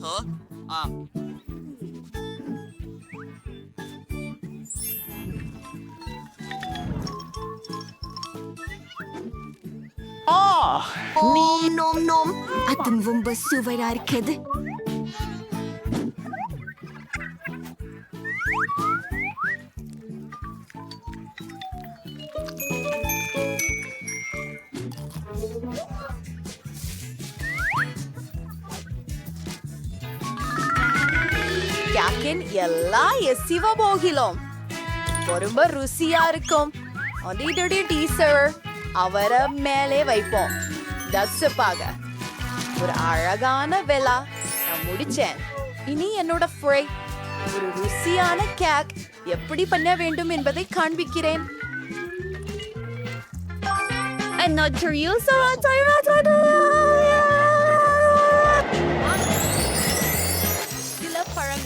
ஆம். ஓம் நோம் நோம். அது ரொம்ப சுவையா இருக்குது. கேக்கின் எல்லாம் சிவபோகிலும் ரொம்ப ருசியா இருக்கும். அதோட டீசர் அவரை மேலே வைப்போம். தசுப்பாக ஒரு அழகான வெலா நான் முடிச்சேன். இனி என்னோட ஃப்ரை ஒரு ருசியான கேக் எப்படி பண்ண வேண்டும் என்பதை காண்பிக்கிறேன்.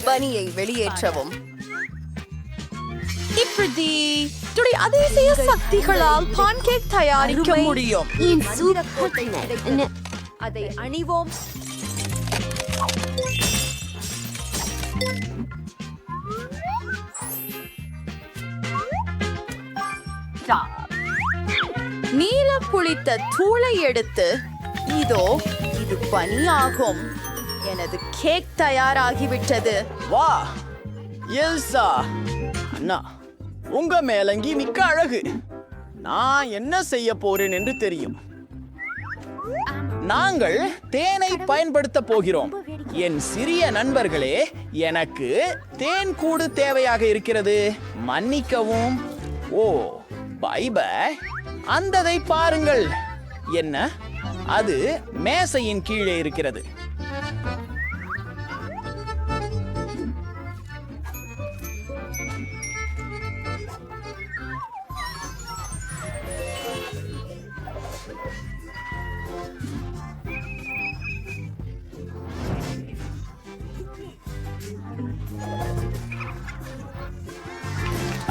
பனியை வெளியேற்றவும். இப்படி அதிசய சக்திகளால் பான்கேக் தயாரிக்க முடியும். அதை அணிவோம். நீல புளித்த தூளை எடுத்து இதோ இது பனியாகும். எனது கேக் தயாராகிவிட்டது. வா எல்சா அண்ணா, உங்க மேலங்கி மிக்க அழகு. நான் என்ன செய்ய போறேன் என்று தெரியும். நாங்கள் தேனை பயன்படுத்த போகிறோம். என் சிறிய நண்பர்களே, எனக்கு தேன் கூடு தேவையாக இருக்கிறது. மன்னிக்கவும். ஓ பை பை. அந்ததை பாருங்கள். என்ன அது மேசையின் கீழே இருக்கிறது.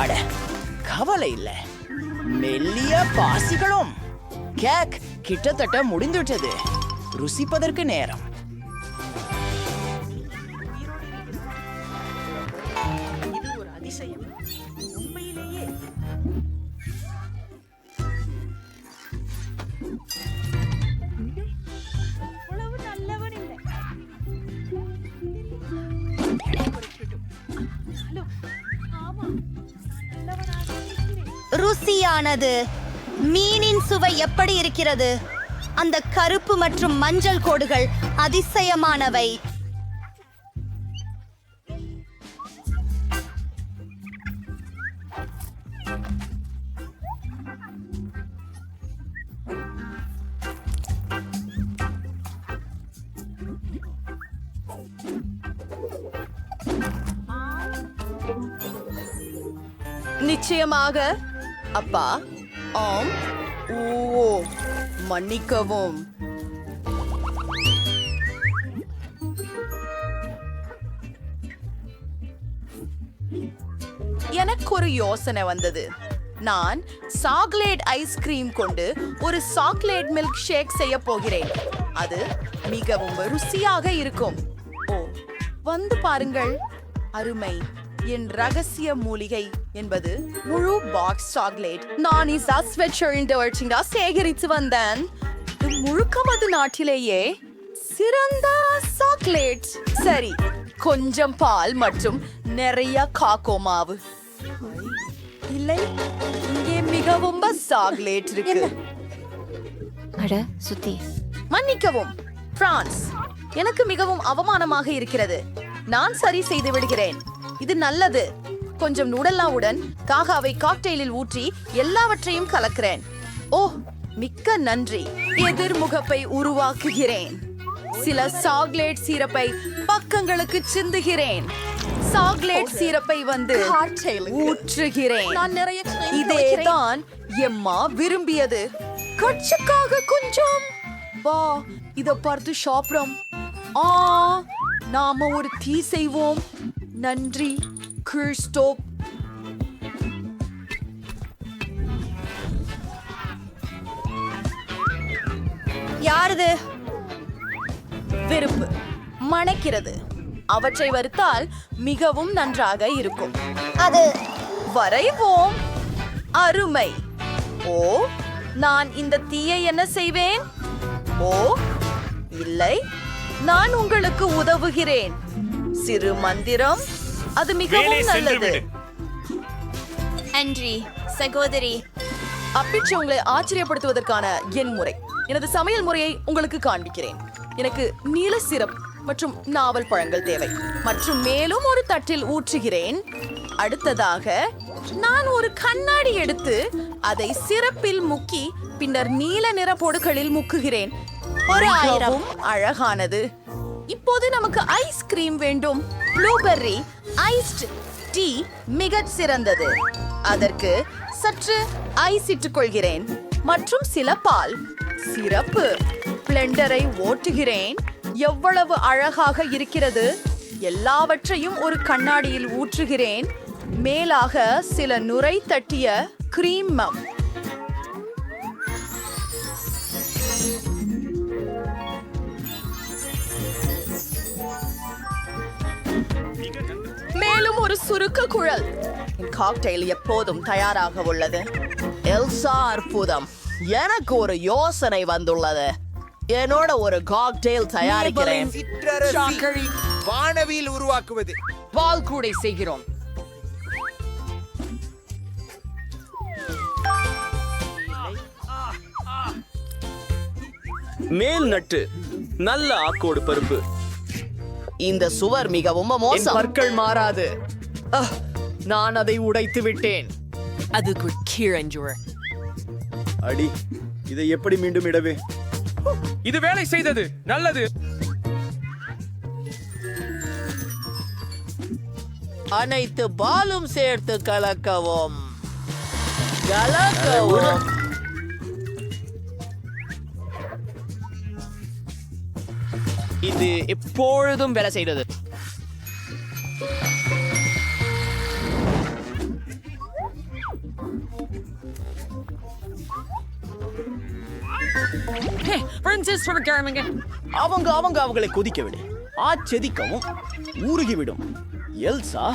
அட கவலை இல்ல. மெல்லிய பாசிகளும். கேக் கிட்டத்தட்ட முடிந்துவிட்டது. ருசிப்பதற்கு நேரம். இது ஒரு அதிசயம் உண்மையிலேயே. அவ்வளவு நல்லவன் இல்லை. ஹலோ, ஆமா, ருசியானது. மீனின் சுவை எப்படி இருக்கிறது? அந்த கருப்பு மற்றும் மஞ்சள் கோடுகள் அதிசயமானவை. நிச்சயமாக அப்பா. ஆம். ஓ மன்னிக்கவும். எனக்கு ஒரு யோசனை வந்தது. நான் சாக்லேட் ஐஸ்கிரீம் கொண்டு ஒரு சாக்லேட் மில்க் ஷேக் செய்ய போகிறேன். அது மிகவும் ருசியாக இருக்கும். ஓ வந்து பாருங்கள். அருமை. என் ரகசிய மூலிகை என்பது முழு பாக்ஸ் சாக்லேட். நான் சேகரித்து வந்தேன். இது முழுக்கமது நாட்டிலேயே சிறந்த சாக்லேட். சரி, கொஞ்சம் பால் மற்றும் நிறைய காக்கோ மாவு. இல்லை, இங்கே மிகவும் சாக்லேட் இருக்கு. சுத்தி மன்னிக்கவும் பிரான்ஸ். எனக்கு மிகவும் அவமானமாக இருக்கிறது. நான் சரி செய்து விடுகிறேன். இது நல்லது. கொஞ்சம் நூடல்லாவுடன் காகாவை காக்டெயிலில் ஊற்றி எல்லாவற்றையும் கலக்கிறேன். ஓ மிக்க நன்றி. எதிர்முகப்பை உருவாக்குகிறேன். சில சாக்லேட் சீரப்பை பக்கங்களுக்கு சிந்துகிறேன். சாக்லேட் சீரப்பை வந்து ஊற்றுகிறேன். இதேதான் எம்மா விரும்பியது. கட்சிக்காக கொஞ்சம் வா இத பார்த்து சாப்பிடும். நாம ஒரு டீ செய்வோம். நன்றி கிறிஸ்டோப். யாரது? வெறுப்பு. மணக்கிறது. அவற்றை வறுத்தால் மிகவும் நன்றாக இருக்கும். அது வரைவோம். அருமை. ஓ, நான் இந்த தீயை என்ன செய்வேன்? ஓ இல்லை, நான் உங்களுக்கு உதவுகிறேன். சிறு மந்திரம், அது மிகவும் நல்லது. அன்றி சகோதரி. அப்பிச்சு உங்களை ஆச்சரியப்படுத்துவதற்கான என் முறை. எனது சமையல் முறையை உங்களுக்கு காண்பிக்கிறேன். எனக்கு நீல சிரப் மற்றும் நாவல் பழங்கள் தேவை. மற்றும் மேலும் ஒரு தட்டில் ஊற்றுகிறேன். அடுத்ததாக நான் ஒரு கண்ணாடி எடுத்து அதை சிரப்பில் முக்கி பின்னர் நீல நிற பொருட்களில் முக்குகிறேன். ஒரு 1000. அழகானது. இப்போது நமக்கு ஐஸ்கிரீம் வேண்டும். ப்ளூபெர்ரி ஐஸ்ட் டீ மிகச் சிறந்தது. அதற்கு சற்று ஐஸ் இட்டுக் கொள்கிறேன் மற்றும் சில பால். சிறப்பு. பிளெண்டரை ஓட்டுகிறேன். எவ்வளவு அழகாக இருக்கிறது. எல்லாவற்றையும் ஒரு கண்ணாடியில் ஊற்றுகிறேன். மேலாக சில நுரை தட்டிய கிரீம். மேலும் ஒரு சுருக்க குழல். காக்டெயில் எப்போதும் தயாராக உள்ளது. எல்சா, அற்புதம். எனக்கு ஒரு யோசனை வந்துள்ளது. என்னோட ஒரு காக்டெயில் தயாரிக்கிறேன். சிற்றரசி வானவியில் உருவாக்குவது. பால் கூடை செய்கிறோம். மேல் நட்டு நல்ல ஆக்கோடு பருப்பு. இந்த சுவர் மிகவும் என் மோசம். பற்கள் மாறாது. நான் அதை உடைத்து விட்டேன். அதுக்கு கீழஞ்சூர். அடி, இதை எப்படி மீண்டும் இடவே? இது வேலை செய்தது. நல்லது. அனைத்து பாலும் சேர்த்து கலக்கவும். கலக்கவும். இது எப்பொழுதும் வேலை செய்தது. அவங்களை கொதிக்க விடு. ஆச்செதிக்கவும் ஊறுகிவிடும். எல்சா,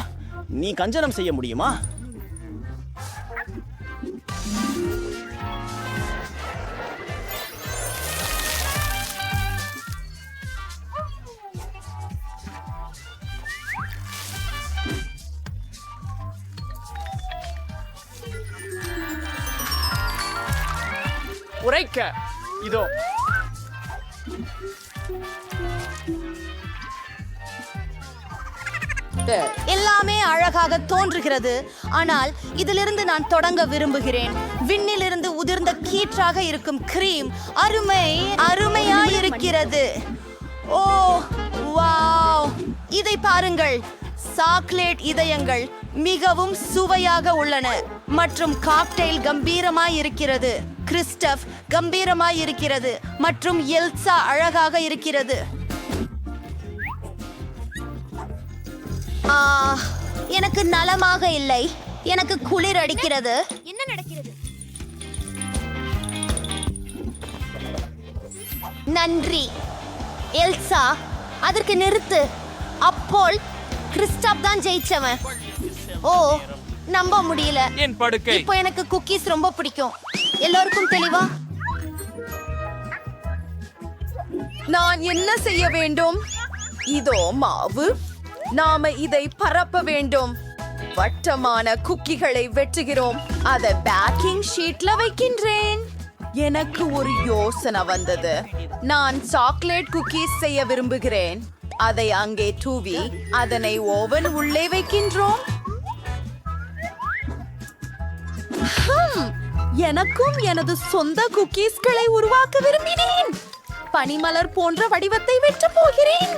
நீ கஞ்சனம் செய்ய முடியுமா? உரைக்க இதோ. எல்லாமே அழகாக தோன்றுகிறது. ஆனால் இதிலிருந்து நான் தொடங்க விரும்புகிறேன். விண்ணிலிருந்து உதிர்ந்த கீற்றாக இருக்கும் கிரீம் அருமையாயிருக்கிறது. ஓ வாவ், இதை பாருங்கள். சாக்லேட் இதயங்கள் மிகவும் சுவையாக உள்ளன மற்றும் காக்டெயில் கம்பீரமாயிருக்கிறது. கிறிஸ்டப் கம்பீரமாயிருக்கிறது மற்றும் எல்சா அழகாக இருக்கிறது. எனக்கு நலமாக இல்லை. எனக்கு குளிர் அடிக்கிறது. என்ன நடக்கிறது? நன்றி எல்சா. அதற்கு நிறுத்து. அப்போல் கிறிஸ்டாப் தான் ஜெயிச்சவன். ஓ, நம்ப முடியல. என் படுக்கை. இப்போ எனக்கு குக்கீஸ் ரொம்ப பிடிக்கும். எல்லோருக்கும் தெளிவா? நான் என்ன செய்ய வேண்டும்? இதோ மாவு. நாம இதை பரப்ப வேண்டும். வட்டமான குக்கிகளை வெட்டுகிறோம். அதை பேக்கிங் ஷீட்ல வைக்கின்றேன். எனக்கு ஒரு யோசனை வந்தது. நான் சாக்லேட் குக்கீஸ் செய்ய விரும்புகிறேன். அதை அங்கே தூவி அதனை ஓவன் உள்ளே வைக்கின்றோம். எனக்கும் எனது சொந்த குக்கீஸ்களை உருவாக்க விரும்பினேன். பனிமலர் போன்ற வடிவத்தை வெட்ட போகிறேன்.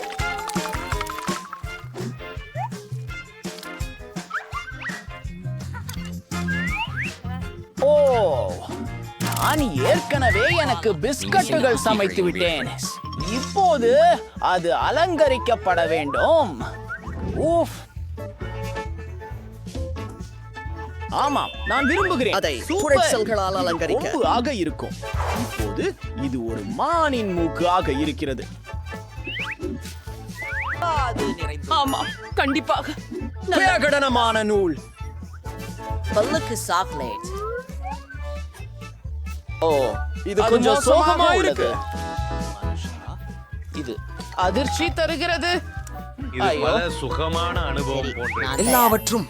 ஓ, நான் ஏற்கனவே எனக்கு பிஸ்கட்டுகள் சமைத்து விட்டேன். இப்போது அது அலங்கரிக்கப்பட வேண்டும். ஊஃப். ஆமாம், நான் விரும்புகிறேன். அதை சூப்பர். குடைச்சல்களால் அலங்கரிக்க. கொம்பு ஆக இருக்கும். இப்போது இது ஒரு மானின் மூக்கு ஆக இருக்கிறது. ஆமாம் கண்டிப்பாக பிரகடனமான நூல். பல்லுக்கு சாக்லேட். ஓ, இது கொஞ்சம் சோகமா இருக்கு. இது அதிர்ச்சி தருகிறது. இது பல சுகமான அனுபவம் போன்றது. எல்லாவற்றும்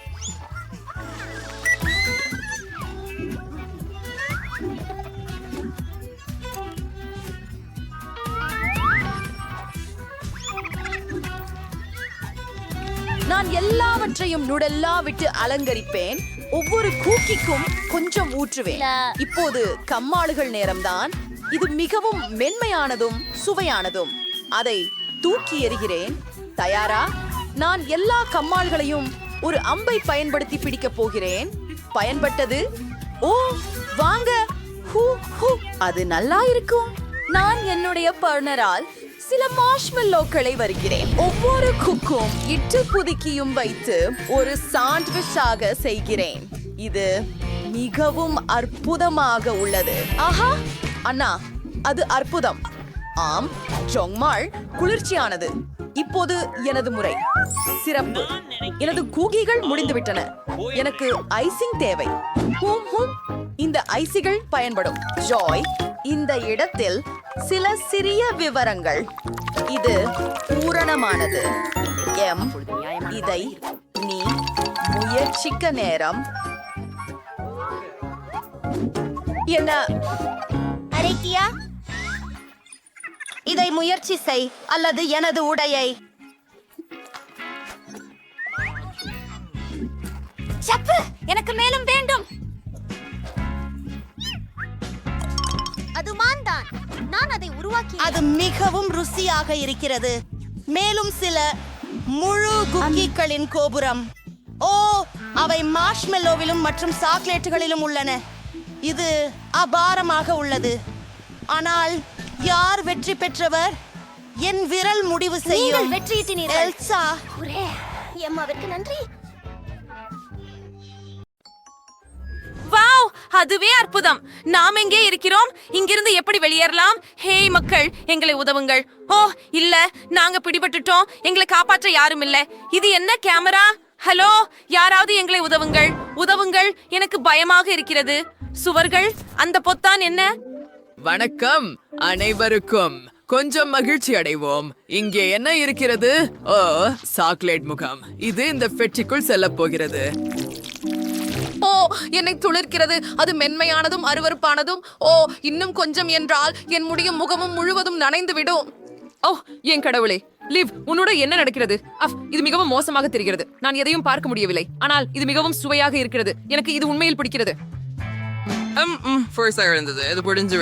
நான் எல்லாவற்றையும் நுடெல்லா விட்டு அலங்கரிப்பேன். ஒவ்வொரு கூக்கிக்கும் கொஞ்சம் ஊற்றுவேன். இப்போது கம்மாளுகள் நேரம்தான். இது மிகவும் மென்மையானதும் சுவையானதும். அதை தூக்கி எறிகிறேன். தயாரா? நான் எல்லா கம்மாள்களையும் ஒரு அம்பை பயன்படுத்தி பிடிக்கப் போகிறேன். பயன்பட்டது. ஓ வாங்க. ஹூ ஹூ, அது நல்லா இருக்கும். நான் என்னுடைய பார்ட்னரால் சில மார்ஷ்மெல்லோக்களை வருகிறேன். ஒவ்வொரு குக்கும் இட்டு புதுக்கியும் வைத்து ஒரு சாண்ட்விச்சாக செய்கிறேன். இது மிகவும் அற்புதமாக உள்ளது. ஆஹா அண்ணா, அது அற்புதம். ஆம், ஜொங்மாள் குளிர்ச்சியானது. இப்போது எனது முறை. சிறப்பு. எனது கூகிகள் முடிந்துவிட்டன. எனக்கு ஐசிங் தேவை. ஹூம் ஹூம், இந்த ஐசிகள் பயன்படும். ஜாய், இந்த இடத்தில் சில சிறிய விவரங்கள். இது பூரணமானது. எம், இதை நீ முயற்சிக்க நேரம். என்ன அரைக்கியா? இதை முயற்சி செய் அல்லது எனது உடையை. சப்பு, எனக்கு மேலும் வேண்டும். அது மான்தான். நான் அதை உருவாக்கி. அது மிகவும் ருசியாக இருக்கிறது. மேலும் சில முழு குக்கீகளின் கோபுரம். ஓ, அவை மார்ஷ்மெல்லோவிலும் மற்றும் சாக்லேட்டுகளிலும் உள்ளன. இது அபாரமாக உள்ளது. ஆனால் யார் வெற்றி பெற்றவர்? என் விரல் முடிவு செய்யும். வெற்றியிட்டீர்கள் எல்சா. எம்மாவிற்கு நன்றி. வாவ், அதுவே அற்புதம். நாம் எங்கே இருக்கிறோம்? இங்கிருந்து எப்படி வெளியேறலாம்? ஹேய் மக்கள், எங்களை உதவுங்கள். ஓ இல்ல, நாங்க பிடிபட்டுட்டோம். எங்களை காப்பாற்ற யாரும் இல்ல. இது என்ன கேமரா? ஹலோ, யாராவது எங்களை உதவுங்கள், உதவுங்கள். எனக்கு பயமாக இருக்கிறது. சுவர்கள், அந்த பொத்தான் என்ன? வணக்கம் அனைவருக்கும். கொஞ்சம் மகிழ்ச்சி அடைவோம். இங்கே என்ன இருக்கிறது? ஓ, சாக்லேட் முகம். இது இந்த பெட்டிக்குள் செல்ல போகிறது. ஓ, என்னை துளிர்க்கிறது. அது மென்மையானதும் அருவருப்பானதும். ஓ, இன்னும் கொஞ்சம் என்றால் என் முடியும் முகமும் முழுவதும் நனைந்து விடும். ஓ என் கடவுளே, லிவ், உன்னோட என்ன நடக்கிறது? இது மிகவும் மோசமாக தெரிகிறது. நான் எதையும் பார்க்க முடியவில்லை. ஆனால் இது மிகவும் சுவையாக இருக்கிறது. எனக்கு இது உண்மையில் பிடிக்கிறது. இருந்தது இது புடிஞ்சு.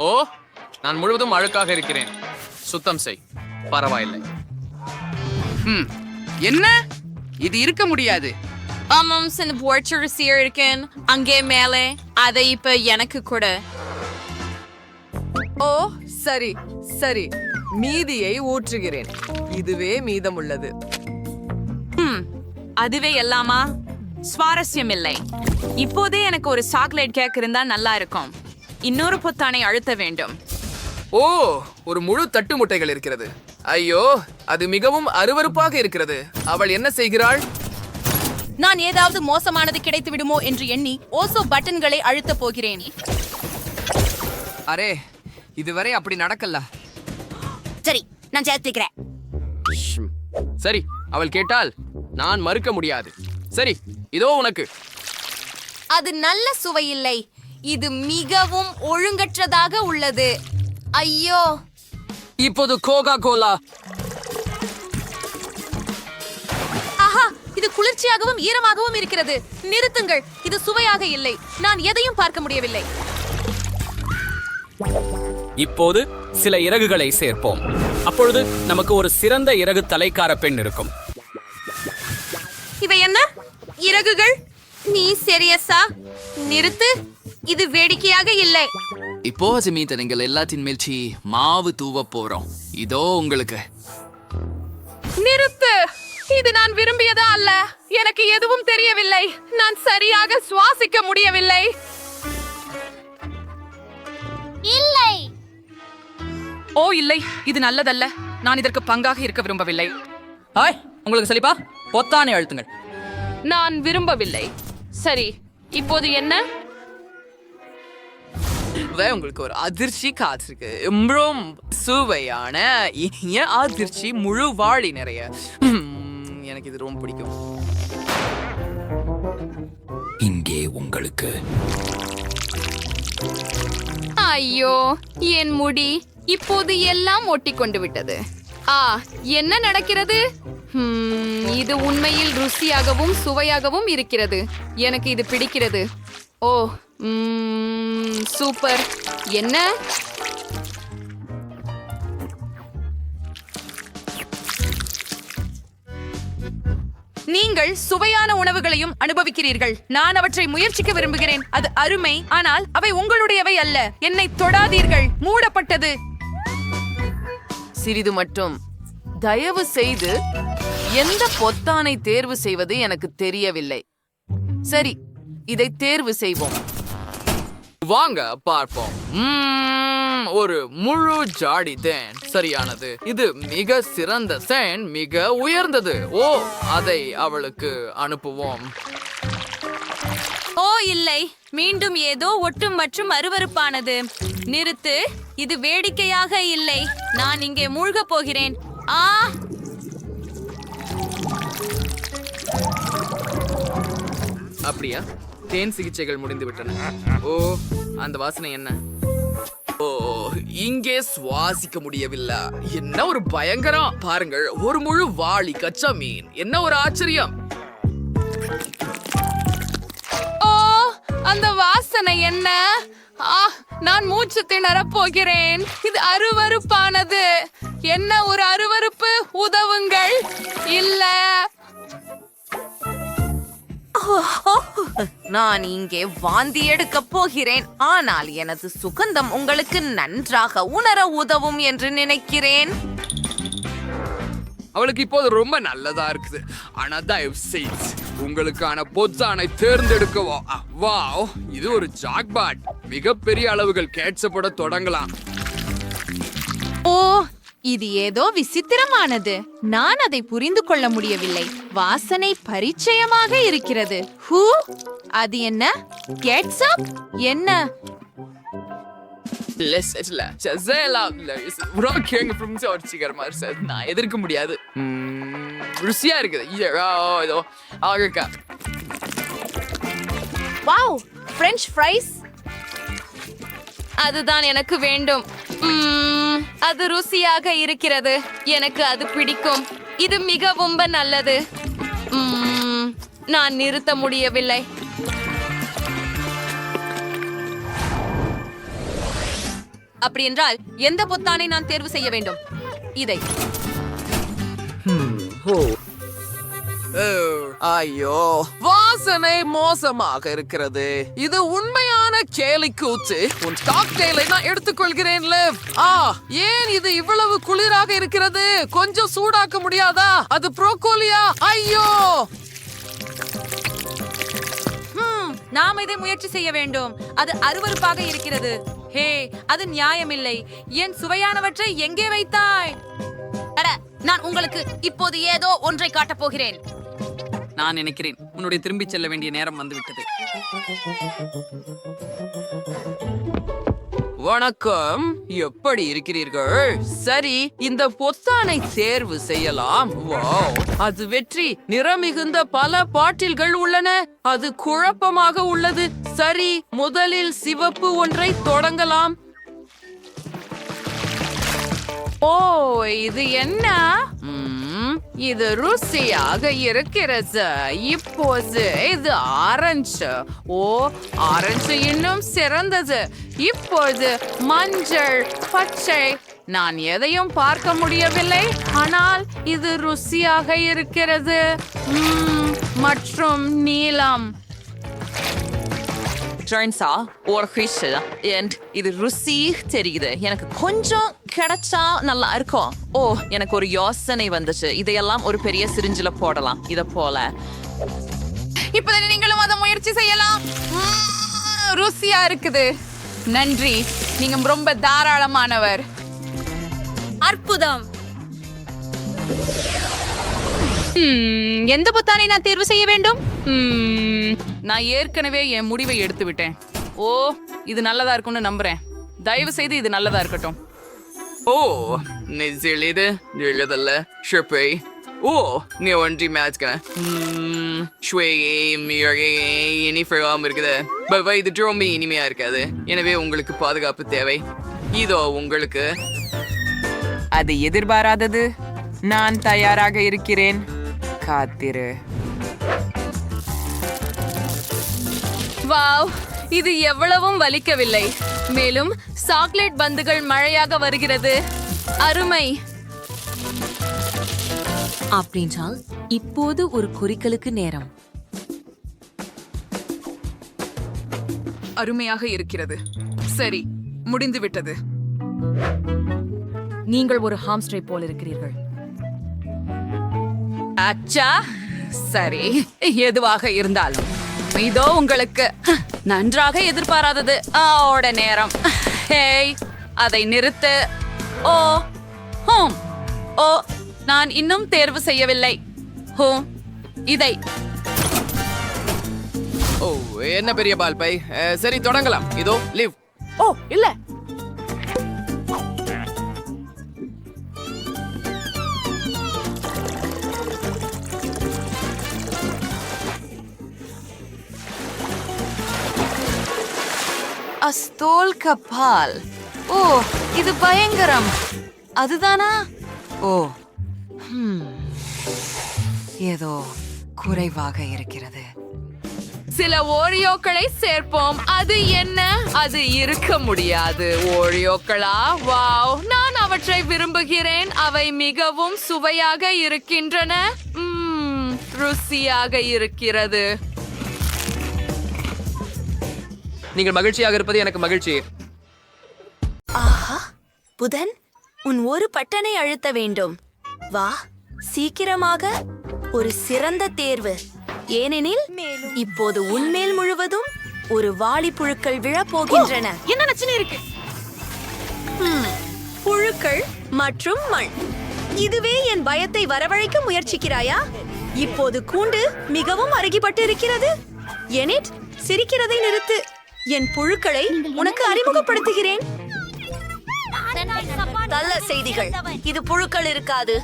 ஓ, நான் முழுவதும் அழுக்காக இருக்கிறேன். சுத்தம் செய். பரவாயில்லை. என்ன? இது இருக்க முடியாது. ஆமாம், சின்ன போர்ச்சரிசியா இருக்கேன். அங்கே மேலே அதை இப்ப எனக்கு கூட. ஓ சரி சரி, மீதியை ஊற்றுகிறேன். இதுவே மீதமுள்ளது. அதுவே எல்லாமா? சுவாரஸ்யம் இல்லை. இப்போதே எனக்கு ஒரு சாக்லேட் கேக் இருந்தா நல்லா இருக்கும். இன்னொரு பொத்தானை அழுத்த வேண்டும். ஓ, ஒரு முழு தட்டு முட்டைகள் இருக்கிறது. ஐயோ, அது மிகவும் அருவருப்பாக இருக்கிறது. அவள் என்ன செய்கிறாள்? நான் ஏதாவது மோசமானது கிடைத்து விடுமோ என்று எண்ணி ஓசோ பட்டன்களை அழுத்த போகிறேன். அரே, இதுவரை அப்படி நடக்கல. சரி, நான் சேர்த்துக்கிறேன். சரி, அவள் கேட்டால் நான் மறுக்க முடியாது. சரி, இதோ உனக்கு. அது நல்ல சுவை இல்லை. இது மிகவும் ஒழுங்கற்றதாக உள்ளது. ஐயோ, இப்போது கோகா கோலா. ஆஹா, இது குளிர்ச்சியாகவும் ஈரமாகவும் இருக்கிறது. நிறுத்துங்கள், இது சுவையாக இல்லை. நான் எதையும் பார்க்க முடியவில்லை. இப்போது சில இறகுகளை சேர்ப்போம். அப்பொழுது நமக்கு ஒரு சிறந்த இறகு தலைக்கார பெண் இருக்கும். இவை என்ன இறகுகள்? நீ சீரியஸா? நிறுத்து, இது வேடிக்கையாக இல்லை. இப்போ ஜமீன், நீங்கள் எல்லாத்தின் மேல்ச்சி மாவு தூவ போறோம். இதோ உங்களுக்கு. நிறுத்து, இது நான் விரும்பியதா அல்ல. எனக்கு எதுவும் தெரியவில்லை. நான் சரியாக சுவாசிக்க முடியவில்லை. இல்லை. ஓ இல்லை, இது நல்லதல்ல. நான் இதற்கு பங்காக இருக்க விரும்பவில்லை. ஹாய், உங்களுக்கு சலிப்பா? பொத்தானை அழுத்துங்கள். நான் விரும்பவில்லை. சரி, இப்போது என்ன? உங்களுக்கு ஒரு அதிர்ச்சி காத்திருக்கு. ரொம்ப சுவையான இனிய அதிர்ச்சி, முழு வாழி நிறைய. எனக்கு இது ரொம்ப பிடிக்கும். இங்கே உங்களுக்கு ஐயோ, என் முடி இப்போது எல்லாம் ஒட்டிக்கொண்டு விட்டது. என்ன நடக்கிறது? இது உண்மையில் ருசியாகவும் சுவையாகவும் இருக்கிறது. எனக்கு இது பிடிக்கிறது. ஓ, சூப்பர். என்ன? நீங்கள் சுவையான உணவுகளையும் அனுபவிக்கிறீர்கள். நான் அவற்றை முயற்சிக்க விரும்புகிறேன். அது அருமை, ஆனால் அவை உங்களுடையவை அல்ல. என்னை தொடாதீர்கள். மூடப்பட்டது. சிறிது மட்டும் தயவு செய்து. எந்த பொத்தானை தேர்வு செய்வது எனக்கு தெரியவில்லை. சரி, இதை தேர்வு செய்வோம். வாங்க பார்ப்போம். ஒரு முழு ஜாடி தேன் சரியானது. இது மிக சிறந்த தேன், மிக உயர்ந்தது. ஓ, அதை அவளுக்கு அனுப்புவோம். ஓ இல்லை, மீண்டும் ஏதோ ஒட்டும் மற்றும் அருவருப்பானது. நிறுத்து, இது வேடிக்கையாக இல்லை. நான் இங்கே மூழ்கப் போகிறேன். அப்படியா? தேன் சிகிச்சைகள் முடிந்து விட்டன. ஓ, அந்த வாசனை என்ன? ஓ, இங்கே சுவாசிக்க முடியவில்லை. என்ன ஒரு பயங்கரம்! பாருங்கள், ஒரு முழு வாளி கச்சா மீன். என்ன ஒரு ஆச்சரியம்! ஓ, அந்த வாசனை என்ன? நான் மூச்சு திணறப் போகிறேன். இது அருவருப்பானது. என்ன ஒரு அருவருப்பு! உதவுங்கள். இல்ல, நான் இங்கே வாந்தி எடுக்க போகிறேன். ஆனால் எனது சுகந்தம் உங்களுக்கு நன்றாக உணர உதவும் என்று நினைக்கிறேன். அவளுக்கு இப்போது ரொம்ப நல்லதா இருக்குது. ஆனா தயவு செய்து உங்களுக்கான பொத்தானை தேர்ந்தெடுக்கவோ. வாவ், இது ஒரு ஜாக்பாட். மிகப்பெரிய அளவுகள் கேட்சப்பட தொடங்கலாம். ஓ, இது ஏதோ விசித்திரமானது. நான் அதை புரிந்து கொள்ள முடியவில்லை. வாசனை பரிச்சயமாக இருக்கிறது. அது என்ன? கெட்சப்? என்ன? நான் எதிர்க்க முடியாது. ருசியா இருக்குது. Wow, french fries. அதுதான் எனக்கு வேண்டும். அது ருசியாக இருக்கிறது. எனக்கு அது பிடிக்கும். இது மிகவும் நல்லது. நான் நிறுத்த முடியவில்லை. அப்படி என்றால் எந்த பொத்தானை நான் தேர்வு செய்ய வேண்டும்? இதை. ஐயோ, வாசனை மோசமாக இருக்கிறது. இது உண்மையான கேலிக்கூத்து. உன் காக்டெயிலை நான் எடுத்துக்கொள்கிறேன். ஏன் இது இவ்வளவு குளிராக இருக்கிறது? கொஞ்சம் சூடாக்க முடியாதா? அது ப்ரோக்கோலியா? ஐயோ, நாம் இதை முயற்சி செய்ய வேண்டும். அது அருவருப்பாக இருக்கிறது. ஹே, அது நியாயமில்லை. என் சுவையானவற்றை எங்கே வைத்தாய்? நான் உங்களுக்கு இப்போது ஏதோ ஒன்றை காட்டப் போகிறேன். நான் நினைக்கிறேன் உன்னுடைய திரும்பி செல்ல வேண்டிய நேரம் வந்துவிட்டது. வணக்கம், எப்படி இருக்கிறீர்கள்? சரி, இந்த பொத்தானை தேர்வு செய்யலாம். வாவ், அது வெற்றி. நிறமிகுந்த பல பாட்டில்கள் உள்ளன. அது குழப்பமாக உள்ளது. சரி, முதலில் சிவப்பு ஒன்றை தொடங்கலாம். ஓ, இது என்ன? இது ருசியாக இருக்கிறது. இப்போது இது ஆரஞ்சு. ஓ, ஆரஞ்சு இன்னும் சிறந்தது. இப்போது மஞ்சள், பச்சை. நான் எதையும் பார்க்க முடியவில்லை, ஆனால் இது ருசியாக இருக்கிறது. மற்றும் நீலம். இது ருசி தெரியுது. எனக்கு கொஞ்சம் கிடைச்சா நல்லா இருக்கும். ஓ, எனக்கு ஒரு யோசனை வந்துச்சு. இதையெல்லாம் ஒரு பெரிய சிரிஞ்சில போடலாம். இத போல. இப்ப நீங்களும் அதை முயற்சி செய்யலாம். ருசியா இருக்குது. நன்றி, நீங்க ரொம்ப தாராளமானவர். அற்புதம். எந்த பொத்தானை நான் தேர்வு செய்ய வேண்டும்? நான் ஏற்கனவே என் முடிவை எடுத்து விட்டேன். ஓ, இது நல்லதா இருக்கும்னு நம்புறேன். தயவு செய்து இது நல்லதா இருக்கட்டும். ஓ, நெஞ்சிலிது எழுதல்ல ஷிப்பை. ஓ, நீ ஒன்றி மேட்ச்க இனிஃபெல்லாம் இருக்குது. பை இது ரொம்ப இனிமையா இருக்காது. எனவே உங்களுக்கு பாதுகாப்பு தேவை. இதோ உங்களுக்கு. அது எதிர்பாராதது. நான் தயாராக இருக்கிறேன். காத்திரு. வாவ், இது எவ்வளவும் வலிக்கவில்லை. மேலும் சாக்லேட் பந்துகள் மழையாக வருகிறது. அருமை. அப்படின்றால் இப்போது ஒரு குறிக்கலுக்கு நேரம். அருமையாக இருக்கிறது. சரி, முடிந்து விட்டது. நீங்கள் ஒரு ஹாம்ஸ்டரை போல் இருக்கிறீர்கள். அச்சா, சரி, எதுவாக இருந்தாலும் இதோ உங்களுக்கு நன்றாக எதிர்பாராதது ஓட நேரம். ஹேய், அதை நிறுத்து. ஓ ஹோம். ஓ, நான் இன்னும் தேர்வு செய்யவில்லை. ஹோம், இதை. ஓ, என்ன பெரிய பால் பை. சரி, தொடங்கலாம். இதோ லிவ். ஓ இல்ல, அஸ்தோல் கபால். ஓ, இது பயங்கரம். அதுதானா? ஓ, ஏதோ குறைவாக இருக்கிறது. சில ஓரியோக்களை சேர்ப்போம். அது என்ன? அது இருக்க முடியாது. ஓரியோக்களா? வாவ், நான் அவற்றை விரும்புகிறேன். அவை மிகவும் சுவையாக இருக்கின்றன. ருசியாக இருக்கிறது. நீங்கள் மகிழ்ச்சியாக இருப்பது எனக்கு மகிழ்ச்சி. ஆஹா, புதன், உன் ஒரு பட்டனை அழுத்த வேண்டும். வா, சீக்கிரமாக. ஒரு சிறந்த தேர்வு. ஏனெனில் இப்போது உன்மேல் முழுவதும் ஒரு வாளி புழுக்கள் விழப்போகின்றன. என்ன நச்சுன்னு இருக்கு? புழுக்கள் மற்றும் மண். இதுவே என் பயத்தை வரவழைக்க முயற்சிக்கிறாயா? இப்போது கூண்டு மிகவும் அருகிப்பட்டு இருக்கிறது. எனிட், சிரிக்கிறதை நிறுத்து. என் புழுக்களை உனக்கு அறிமுகப்படுத்துகிறேன். நல்ல செய்திகள். இது புழுக்கள் இருக்காது.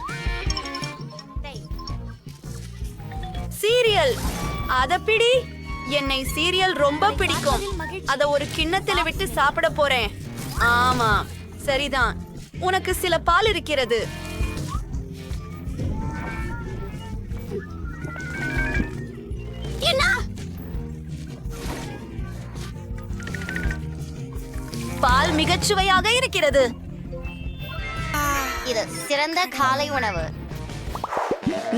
சீரியல், அத பிடி. என்னை சீரியல் ரொம்ப பிடிக்கும். அத ஒரு கிண்ணத்துல விட்டு சாப்பிட போறேன். ஆமா, சரிதான். உனக்கு சில பால் இருக்கிறது. என்ன? பால் மிகச்சுவையாக இருக்கிறது. இது சிறந்த காலை உணவு.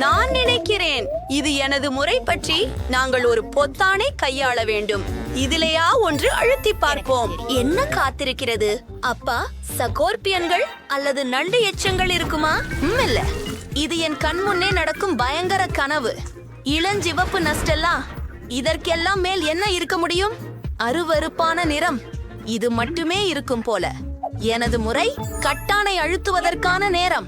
நான் நினைக்கிறேன் இது எனது முறை பற்றி நாங்கள் ஒரு பொத்தானை கையாள வேண்டும். இதிலேயா ஒன்று அழுத்தி பார்ப்போம். என்ன காத்திருக்கிறது? அப்பா, சகோர்பியன்கள் அல்லது நண்டு எச்சங்கள் இருக்குமா? இல்ல, இது என் கண் முன்னே நடக்கும் பயங்கர கனவு. இளஞ்சிவப்பு நஸ்டெல்லா. இதற்கெல்லாம் மேல் என்ன இருக்க முடியும்? அருவருப்பான நிறம். இது மட்டுமே இருக்கும் போல. எனது முறை கட்டானை அழுத்துவதற்கான நேரம்.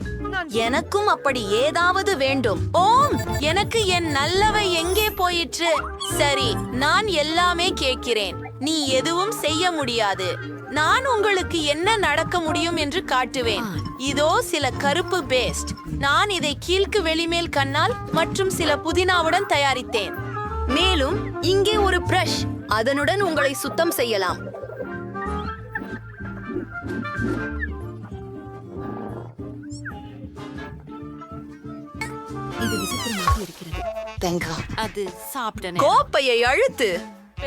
எனக்கும் அப்படி ஏதாவது வேண்டும். ஓம், எனக்கு என் நல்லவை எங்கே போயிற்று? சரி, நான் எல்லாமே கேட்கிறேன். நீ எதுவும் செய்ய முடியாது. நான் உங்களுக்கு என்ன நடக்க முடியும் என்று காட்டுவேன். இதோ சில கருப்பு பேஸ்ட். நான் இதை கீழ்க்கு வெளிமேல் கண்ணால் மற்றும் சில புதினாவுடன் தயாரித்தேன். மேலும் இங்கே ஒரு பிரஷ். அதனுடன் உங்களை சுத்தம் செய்யலாம். இது விசித்திரமாக இருக்கிறது. அது சாப்பிட்டன. கோப்பையை அழுத்து.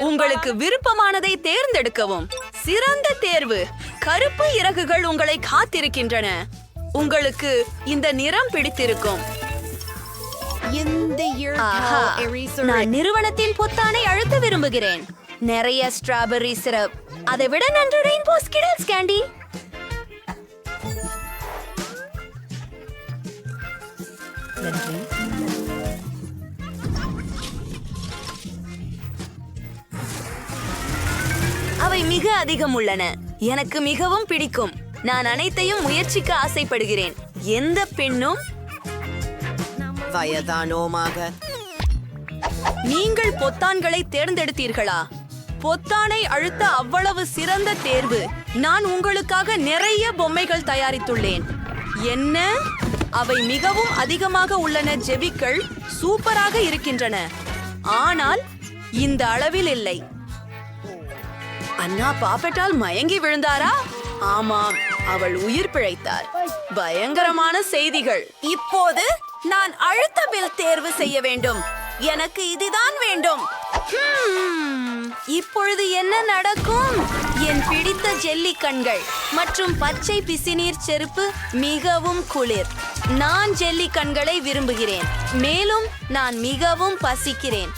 உங்களுக்கு விருப்பமானதை தேர்ந்தெடுக்கவும். சிறந்த தேர்வு. கருப்பு இறகுகள் உங்களை காத்திருக்கின்றன. உங்களுக்கு இந்த நிறம் பிடித்திருக்கும். ஆஹா, நான் நிறுவனத்தின் பொத்தானை அழுத்த விரும்புகிறேன். நிறைய ஸ்ட்ராபெர்ரி சிரப். அதை விட நன்று ரெயின்போ ஸ்கிடல்ஸ் கேண்டி. அவை மிக அதிகம் உள்ளன. எனக்கு மிகவும் பிடிக்கும். நான் அனைத்தையும் முயற்சிக்க ஆசைப்படுகிறேன். எந்த பெண்ணும் வயதானோமாக. நீங்கள் பொத்தான்களை தேர்ந்தெடுத்தீர்களா? பொத்தானை அழுத்த அவ்வளவு சிறந்த தேர்வு. நான் உங்களுக்காக நிறைய பொம்மைகள் தயாரித்துள்ளேன். என்ன? அவை மிகவும் அதிகமாக உள்ளன. ஜெபிக்கள் சூப்பராக இருக்கின்றன, ஆனால் இந்த அளவில் இல்லை. அண்ணா பாப்பெட்டால் மயங்கி விழுந்தாரா? ஆமாம், அவள் உயிர் பிழைத்தார். பயங்கரமான செய்திகள். இப்போது நான் அழுத்த பில் தேர்வு செய்ய வேண்டும். எனக்கு இதுதான் வேண்டும். இப்பொழுது என்ன நடக்கும்? என் பிடித்த ஜெல்லி கண்கள் மற்றும் பச்சை பிசினீர் செருப்பு மிகவும் குளிர். நான் ஜெல்லி கண்களை விரும்புகிறேன், மேலும் நான் மிகவும் பசிக்கிறேன்.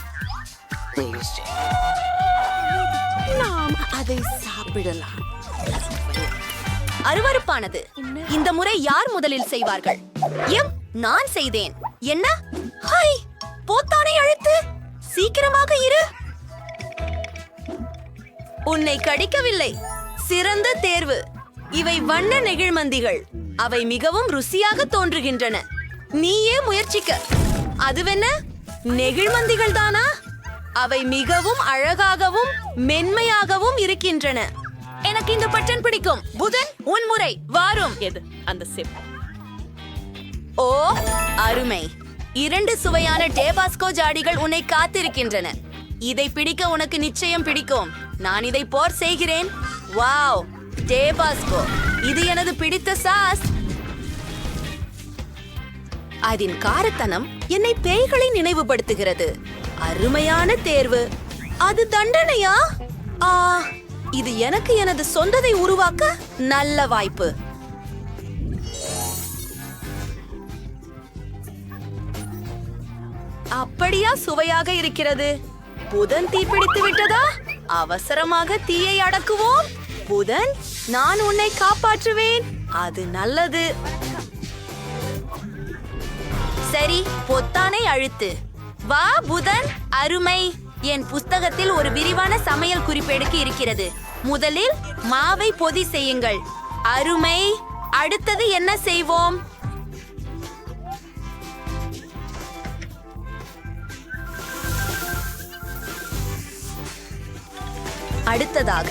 நாம் அதை சாப்பிடலாம். அருவருப்பானது. இந்த முறை யார் முதலில் செய்வார்கள்? நான் செய்தேன். என்ன? ஹை, பொத்தானை அழுத்து, சீக்கிரமாக இரு. உன்னை கடிக்கவில்லை. சிறந்த தேர்வு. இவை வண்ண நெகிழ்மந்திகள். அவை மிகவும் ருசியாக தோன்றுகின்றன. நீயே முயற்சிக்க. அதுவென்ன? நெகிழ்மந்திகள் தானா? அவை மிகவும் அழகாகவும் மென்மையாகவும் இருக்கின்றன. எனக்கு இந்த பட்டன் பிடிக்கும். புதன், உன் முறை. வாரும். எது அந்த சிப்? ஓ, அருமை. 2 சுவையான டேபாஸ்கோ ஜாடிகள் உன்னை காத்திருக்கின்றன. இதை பிடிக்க உனக்கு நிச்சயம் பிடிக்கும். நான் இதை போர் செய்கிறேன். வாவ், டேபாஸ்கோ. இது எனது பிடித்த சாஸ். அதன் காரத்தனம் என்னை பேய்களை நினைவுபடுத்துகிறது. அருமையான தேர்வு. அது தண்டனையா? இது எனக்கு எனது சொந்ததை உருவாக்க நல்ல வாய்ப்பு. அப்படியா சுவையாக இருக்கிறது? புதன் தீப்பிடித்து விட்டதா? அவசரமாக தீயை அடக்குவோம். புதன், நான் உன்னை காப்பாற்றுவேன். அது நல்லது. சரி, பொத்தானை அழுத்து. வா புதன். அருமை. என் புஸ்தகத்தில் ஒரு விரிவான சமையல் குறிப்பேடுக்கு இருக்கிறது. முதலில் மாவை பொதி செய்யுங்கள். அருமை. அடுத்தது என்ன செய்வோம்? அடுத்ததாக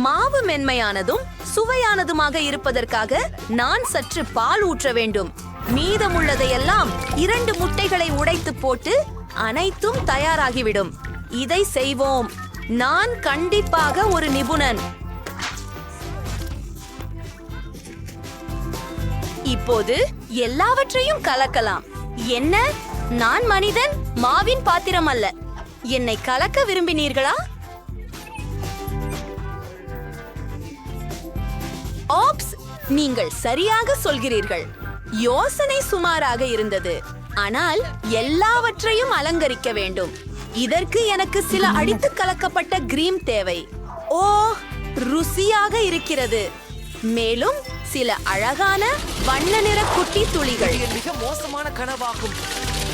மாவு மென்மையானதும் சுவையானதுமாக இருப்பதற்காக நான் சற்று பால் ஊற்ற வேண்டும். மீதமுள்ளதையெல்லாம் 2 முட்டைகளை உடைத்து போட்டு அனைத்தும் தயாராகிவிடும். இதை செய்வோம். நான் கண்டிப்பாக ஒரு நிபுணன். இப்போது எல்லாவற்றையும் கலக்கலாம். என்ன? நான் மனிதன், மாவின் பாத்திரம் அல்ல. என்னை கலக்க விரும்பினீர்களா? ஆப்ஸ், நீங்கள் சரியாக சொல்கிறீர்கள். யோசனை சுமாராக இருந்தது, ஆனால் எல்லாவற்றையும் அலங்கரிக்க வேண்டும். இதற்கு எனக்கு சில அடித்து கலக்கப்பட்ட கிரீம் தேவை. ஓ, ருசியாக இருக்கிறது. மேலும் சில அழகான வண்ண நிற குட்டி துளிகள். மிக மோசமான கனவாகும்.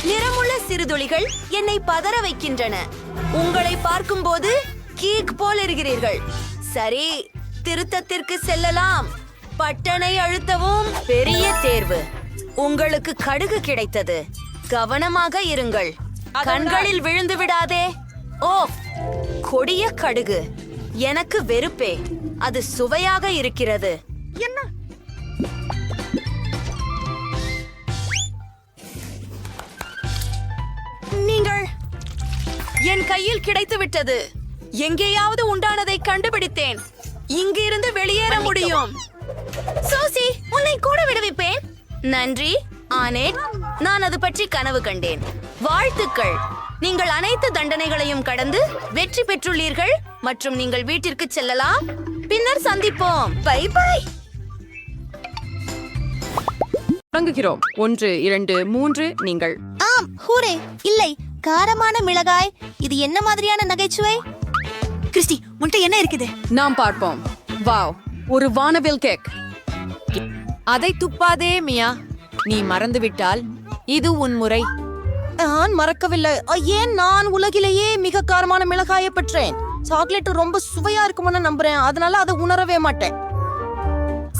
நிறமுள்ள சிறுதுளிகள் என்னை பதற வைக்கின்றன. உங்களை பார்க்கும்போது கீக் போல் இருக்கிறீர்கள். சரி, திருத்தத்திற்கு செல்லலாம். பட்டனை அழுத்தவும். பெரிய தேர்வு. உங்களுக்கு கடுகு கிடைத்தது. கவனமாக இருங்கள். கண்களில் விழுந்து விடாதே. ஓ, கொடிய கடுகு. எனக்கு வெறுப்பே. அது சுவையாக இருக்கிறது. என்ன? நீங்கள் என் கையில் கிடைத்து விட்டது. எங்கேயாவது உண்டானதை கண்டுபிடித்தேன். இங்கிருந்து வெளியேற முடியும். சோசி, உன்னை கூட விடுவிப்பேன். நன்றி ஆனேட். நான் அது பற்றி கனவு கண்டேன். வாழ்த்துக்கள். நீங்கள் அனைத்து தண்டனைகளையும் கடந்து வெற்றி பெற்றுள்ளீர்கள் மற்றும் நீங்கள் வீட்டிற்கு செல்லலாம். பின்னர் சந்திப்போம். Bye bye. தொடங்குகிறோம். 1 2 3. நீங்கள். ஆம், ஹூரே. இல்லை, காரமான மிளகாய். இது என்ன மாதிரியான நகைச்சுவை? கிறிஸ்டி, உன்கிட்ட என்ன இருக்குது? நாம் பார்ப்போம். வாவ், ஒரு வானவில் கேக். அதை துப்பாதே மியா. நீ மறந்துவிட்டால் இது உன் முறை. நான் மறக்கவில்லை. ஏன்? நான் உலகிலேயே மிக காரமான மிளகாயை பெற்றேன். சாக்லேட் ரொம்ப சுவையா இருக்கும்னு நம்புறேன், அதனால அதை உணரவே மாட்டேன்.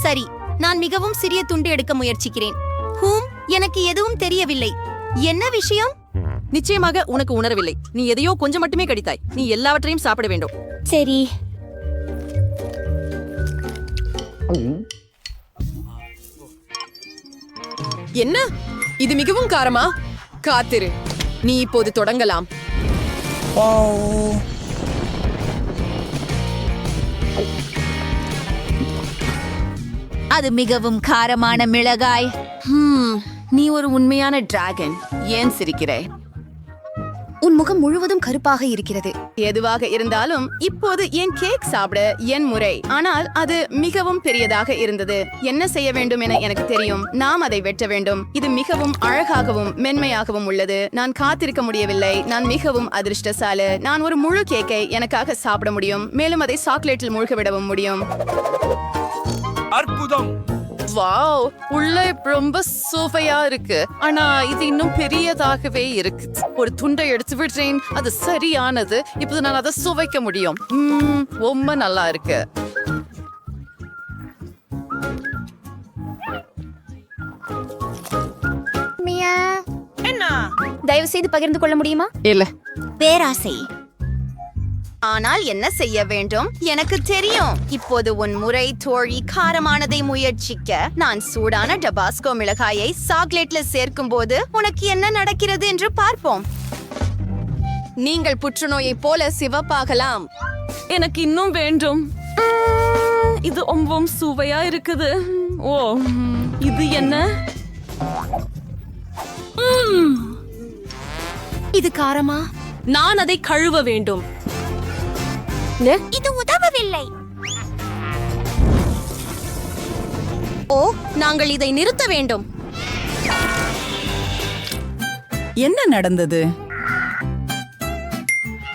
சரி, நான் மிகவும் சிறிய துண்டு எடுக்க முயற்சிக்கிறேன். எனக்கு எதுவும் தெரியவில்லை. என்ன விஷயம்? நிச்சயமாக உனக்கு உணரவில்லை. நீ எதையோ கொஞ்சம் மட்டுமே கடித்தாய். நீ எல்லாவற்றையும் சாப்பிட வேண்டும். சரி. என்ன இது மிகவும் காரமா? காத்திரு, நீ இப்போது தொடங்கலாம். அது மிகவும் காரமான மிளகாய். நீ ஒரு உண்மையான டிராகன். ஏன் சிரிக்கிறே? உன் முகம் முழுவதும் கருப்பாக இருக்கிறது. எதுவாக இருந்தாலும் இப்போது என் கேக் சாப்பிட என் முறை. ஆனால் அது மிகவும் பெரியதாக இருந்தது. என்ன செய்ய வேண்டும் என எனக்கு தெரியும். நாம் அதை வெட்ட வேண்டும். இது மிகவும் அழகாகவும் மென்மையாகவும் உள்ளது. நான் காத்திருக்க முடியவில்லை. நான் மிகவும் அதிர்ஷ்டசாலி. நான் ஒரு முழு கேக்கை எனக்காக சாப்பிட முடியும். மேலும் அதை சாக்லேட்டில் மூழ்க விடவும் முடியும். அற்புதம். வாவ், உள்ள ரொம்ப சுவையா இருக்கு. ஆனா இது இன்னும் பெரியதாகவே இருக்கு. ஒரு துண்டை எடுத்து விடுறேன். அது சரியானது. இப்போது நான் அதை சுவைக்க முடியும். ரொம்ப நல்லா இருக்கு. தயவு செய்து பகிர்ந்து கொள்ள முடியுமா? இல்ல. பேராசை. ஆனால் என்ன செய்ய வேண்டும்? எனக்கு தெரியும். இப்போது உன் முறை தோழி. காரமானதை முயற்சிக்க நான் சூடான டபாஸ்கோ மிளகாயை சாக்லேட்ல சேர்க்கும் போது உனக்கு என்ன நடக்கிறது என்று பார்ப்போம். நீங்கள் புற்றுநோயை போல சிவப்பாகலாம். எனக்கு இன்னும் வேண்டும். இது ரொம்பவும் சுவையா இருக்குது. ஓ, இது என்ன? இது காரமா? நான் அதை கழுவ வேண்டும். இது உதவவில்லை. ஓ, நாங்கள் இதை நிறுத்த வேண்டும். என்ன நடந்தது?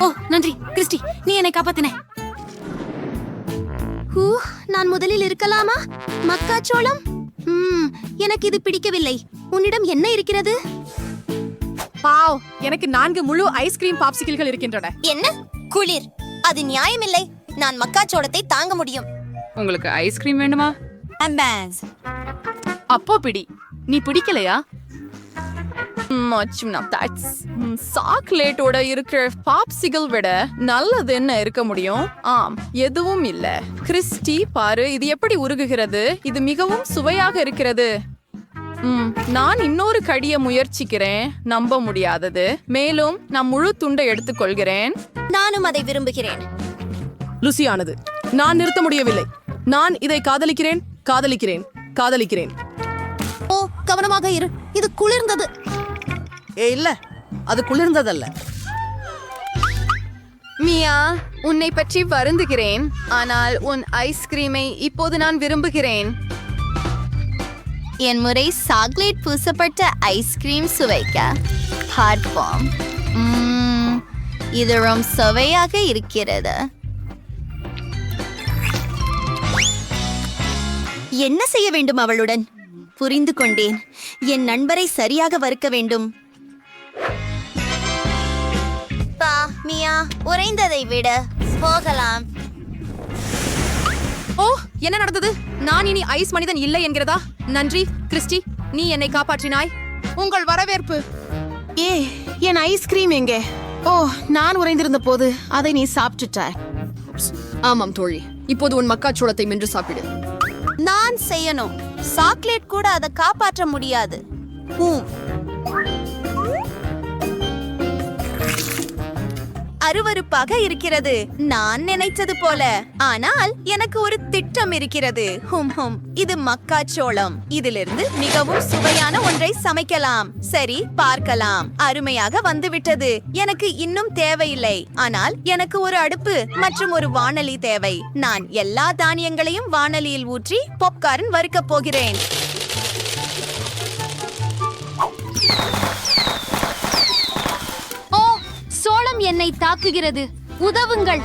ஓ, நன்றி கிறிஸ்டி, நீ என்னை காப்பாத்தின. நான் முதலில் இருக்கலாமா? மக்காச்சோளம். எனக்கு இது பிடிக்கவில்லை. உன்னிடம் என்ன இருக்கிறது? பாவ், எனக்கு 4 முழு ஐஸ்கிரீம் பாப்சிக்கிள்கள் இருக்கின்றன. என்ன குளிர்? அது நியாயமில்லை. நான் மக்காச்சோளத்தை தாங்க முடியும். உங்களுக்கு ஐஸ்கிரீம் வேண்டுமா? அப்போ பிடி. நீ பிடிக்கலையா? சாக்லேட்டோட இருக்கிற பாப்சிகள் விட நல்லது என்ன இருக்க முடியும்? ஆம், எதுவும் இல்ல. கிறிஸ்டி, பாரு, இது எப்படி உருகுகிறது. இது மிகவும் சுவையாக இருக்கிறது. நான் இன்னொரு கடிய முயற்சிக்கிறேன். நம்ப முடியாதது. மேலும் நான் முழு துண்டை எடுத்துக்கொள்கிறேன். நானும் அதை விரும்புகிறேன். ருசியானது. நான் நிறுத்த முடியவில்லை. நான் இதை காதலிக்கிறேன், காதலிக்கிறேன், காதலிக்கிறேன். ஓ, கவனமாக இரு. இது குளிர்ந்தது. இல்ல, அது குளிர்ந்ததல்ல. மியா, உன்னை பற்றி வருந்துகிறேன். ஆனால் உன் ஐஸ்கிரீமை இப்போது நான் விரும்புகிறேன். என் முறை சாக்லேட் பூசப்பட்ட ஐஸ்கிரீம் சுவைக்க பார்ப்போம். இது ரொம்ப சுவையாக இருக்கிறது. என்ன செய்ய வேண்டும் அவளுடன்? புரிந்து கொண்டேன். என் நண்பரை சரியாக வறுக்க வேண்டும். மியா, உறைந்ததை விட போகலாம். ஓ, என்ன நடந்தது? நான் இனி ஐஸ் மனிதன் இல்லை என்கிறதா? நன்றி கிறிஸ்டி, நீ என்னை காப்பாற்றினாய். உங்கள் வரவேற்பு. என் ஐஸ்கிரீம் எங்கே? ஓ, நான் உறைந்திருந்த போது அதை நீ சாப்பிட்டுட்டாய். ஆமாம் தோழி, இப்போது உன் மக்காச்சோளத்தை மென்று சாப்பிடு. நான் செய்யணும். சாக்லேட் கூட அதை காப்பாற்ற முடியாது. அருவருப்பாக இருக்கிறது. நான் நினைத்தது போல. ஆனால் எனக்கு ஒரு திட்டம் இருக்கிறது. இது மக்காச்சோளம். இதிலிருந்து மிகவும் சுவையான ஒன்றை சமைக்கலாம். சரி, பார்க்கலாம். அருமையாக வந்துவிட்டது. எனக்கு இன்னும் தேவையில்லை. ஆனால் எனக்கு ஒரு அடுப்பு மற்றும் ஒரு வாணலி தேவை. நான் எல்லா தானியங்களையும் வாணலியில் ஊற்றி பாப்கார்ன் வறுக்கப் போகிறேன். சோளம் என்னை தாக்குகிறது. உதவுங்கள்.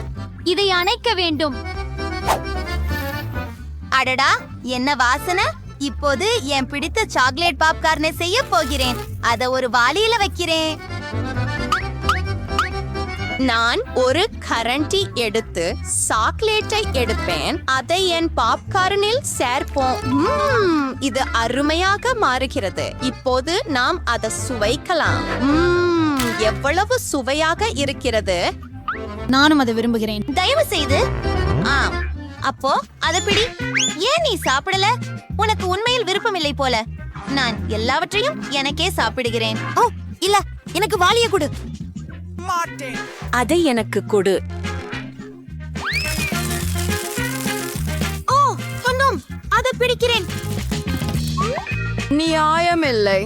இதை அணைக்க வேண்டும். அடடா, என்ன வாசனை! இப்போது என் பிடித்த சாக்லேட் பாப்கார்னை செய்ய போகிறேன். அத ஒரு வாளியில வைக்கிறேன். நான் ஒரு கரண்டி எடுத்து சாக்லேட்டை எடுப்பேன், அதை என் பாப்கார்னில் சேர்ப்போம். இது அருமையாக மாறுகிறது. இப்போது நாம் அதை சுவைக்கலாம். எவ்வளவு சுவையாக இருக்கிறது. நானும் அதை விரும்புகிறேன். தயவு செய்து. ஆம், அப்போ அதை பிடி. ஏன் நீ சாப்பிடல? உனக்கு உண்மையில் விருப்பமில்லை போல. நான் எல்லாவற்றையும் எனக்கே சாப்பிடுகிறேன். ஓ இல்ல, எனக்கு வாளிய கொடு. அதை எனக்கு கொடு. ஓ சொன்னோம், அதை பிடிக்கிறேன். நியாயமில்லை.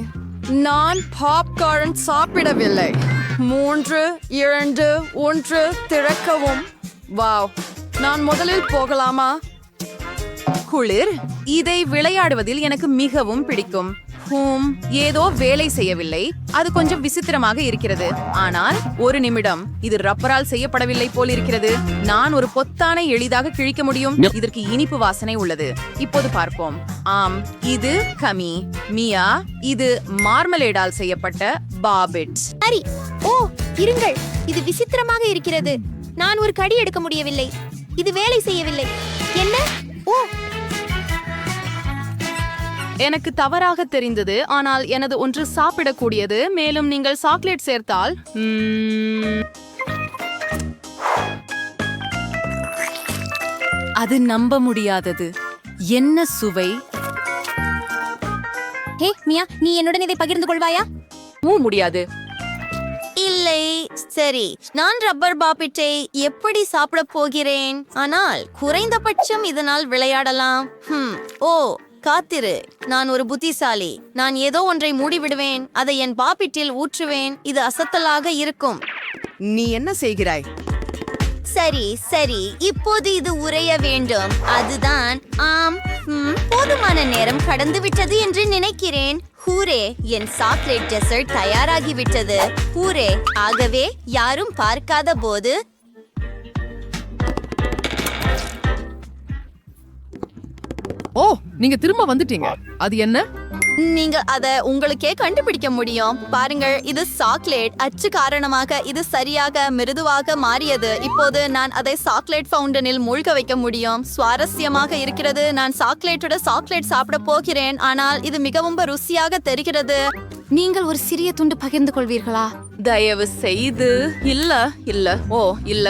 நான் பாப்கார்ன் சாப்பிடவில்லை. 3, 2, 1 திறக்கவும். வாவ், நான் முதலில் போகலாமா? குளிர். இதை விளையாடுவதில் எனக்கு மிகவும் பிடிக்கும். ஏதோ வேலை செய்யவில்லை. அது கொஞ்சம் விசித்திரமாக இருக்கிறது. ஆனால் ஒரு நிமிடம், இது ரப்பரால் செய்யப்படவில்லை போல் இருக்கிறது. நான் ஒரு பொத்தானை எளிதாக கிழிக்க முடியும். இதற்கு இனிப்பு வாசனை உள்ளது. இப்போது பார்ப்போம். ஆம், இது கமி. மியா, இது மார்மலேடால் செய்யப்பட்ட பாபிட்ஸ். சரி. ஓ இருங்கள், இது விசித்திரமாக இருக்கிறது. நான் ஒரு கடி எடுக்க முடியவில்லை. இது வேலை செய்யவில்லை. என்ன? ஓ, எனக்கு தவறாக தெரிந்தது. ஆனால் எனது ஒன்று சாப்பிடக்கூடியது. மேலும் நீங்கள் சாக்லேட் சேர்த்தால் அது நம்ப முடியாதது. என்ன சுவை! ஹே மியா, நீ என்னுடன் இதை பகிர்ந்து கொள்வாயா? முடியாது. இல்லை. சரி, நான் ரப்பர் பாப்பிட்டை எப்படி சாப்பிட போகிறேன்? ஆனால் குறைந்தபட்சம் இதனால் விளையாடலாம். ஓ காத்திரு, நான் ஒரு புத்திசாலி. நான் ஏதோ ஒன்றை மூடிவிடுவேன், அதை என் பாப்பிட்டில் ஊற்றுவேன். இது அசத்தலாக இருக்கும். நீ என்ன செய்கிறாய்? சரி சரி, இப்போது இது உறைய வேண்டும். அதுதான். ஆம், போதுமான நேரம் கடந்து விட்டது என்று நினைக்கிறேன். ஹூரே, என் சாக்லேட் டெசர்ட் தயாராகிவிட்டது. ஹூரே. ஆகவே யாரும் பார்க்காத போது ஓ, நீங்க திரும்ப வந்துட்டீங்க. அது என்ன? நீங்க அதை உங்களுக்கே கண்டுபிடிக்க முடியும். பாருங்கள், இது சாக்லேட். அச்சு காரணமாக இது சரியாக மிருதுவாக மாறியது. இப்போது நான் அதை சாக்லேட் ஃபவுண்டனில் மூழ்க வைக்க முடியும். சுவாரஸ்யமாக இருக்கிறது. நான் சாக்லேட்டோட சாக்லேட் சாப்பிட போகிறேன். ஆனால் இது மிகவும் ருசியாக தெரிகிறது. நீங்கள் ஒரு சிறிய துண்டு பகிர்ந்து கொள்வீர்களா? தயவு செய்து. இல்ல இல்ல. ஓ இல்ல,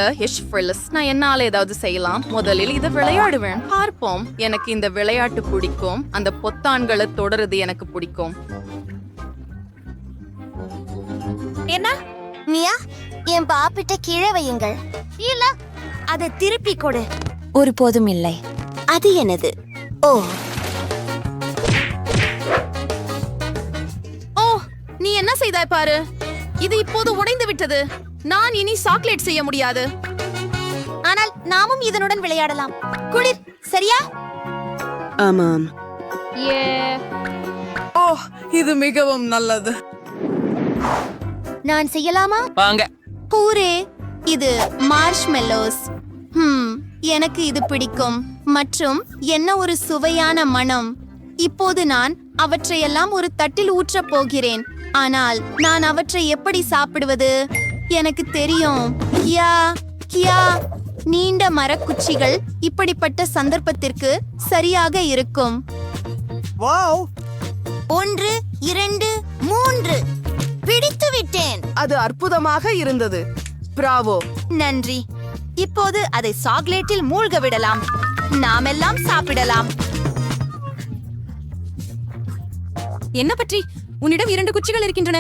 நான் என்னால ஏதாவது செய்யலாம். முதலில் இதை விளையாடுவேன். பார்ப்போம். எனக்கு இந்த விளையாட்டு பிடிக்கும். அந்த பொத்தான்களை தொடருது எனக்கு பிடிக்கும். என்ன மியா, என் பாப்பிட்ட கீழே வையுங்கள். இல்ல, அதை திருப்பி கொடு. ஒருபோதும் இல்லை. அது எனது. ஓ நீ என்ன செய்தாய் பாரு. இது இப்போது உடைந்து விட்டது. நான் இனி சாக்லேட் செய்ய முடியாது. ஆனால் நாமும் இதனுடன் விளையாடலாம். குளிர், சரியா? ஆமாம். ஓ, இது மிகவும் நல்லது. நான் செய்யலாமா? வாங்க. கூரே, இது மார்ஷ்மெல்லோஸ். எனக்கு இது பிடிக்கும். மற்றும் என்ன ஒரு சுவையான மனம். இப்போது நான் அவற்றையெல்லாம் ஒரு தட்டில் ஊற்றப் போகிறேன். ஆனால் நான் அவற்றை எப்படி சாப்பிடுவது? எனக்கு தெரியும். கியா கியா, நீண்ட மரக்குச்சிகள் இப்படிப்பட்ட சந்தர்ப்பத்திற்கு சரியாக இருக்கும். 1, 2, 3 பிடித்து விட்டேன். அது அற்புதமாக இருந்தது. பிராவோ. நன்றி. இப்போது அதை சாக்லேட்டில் மூழ்க விடலாம். நாமெல்லாம் சாப்பிடலாம். என்ன பற்றி? உன்னிடம் 2 குச்சிகள் இருக்கின்றன.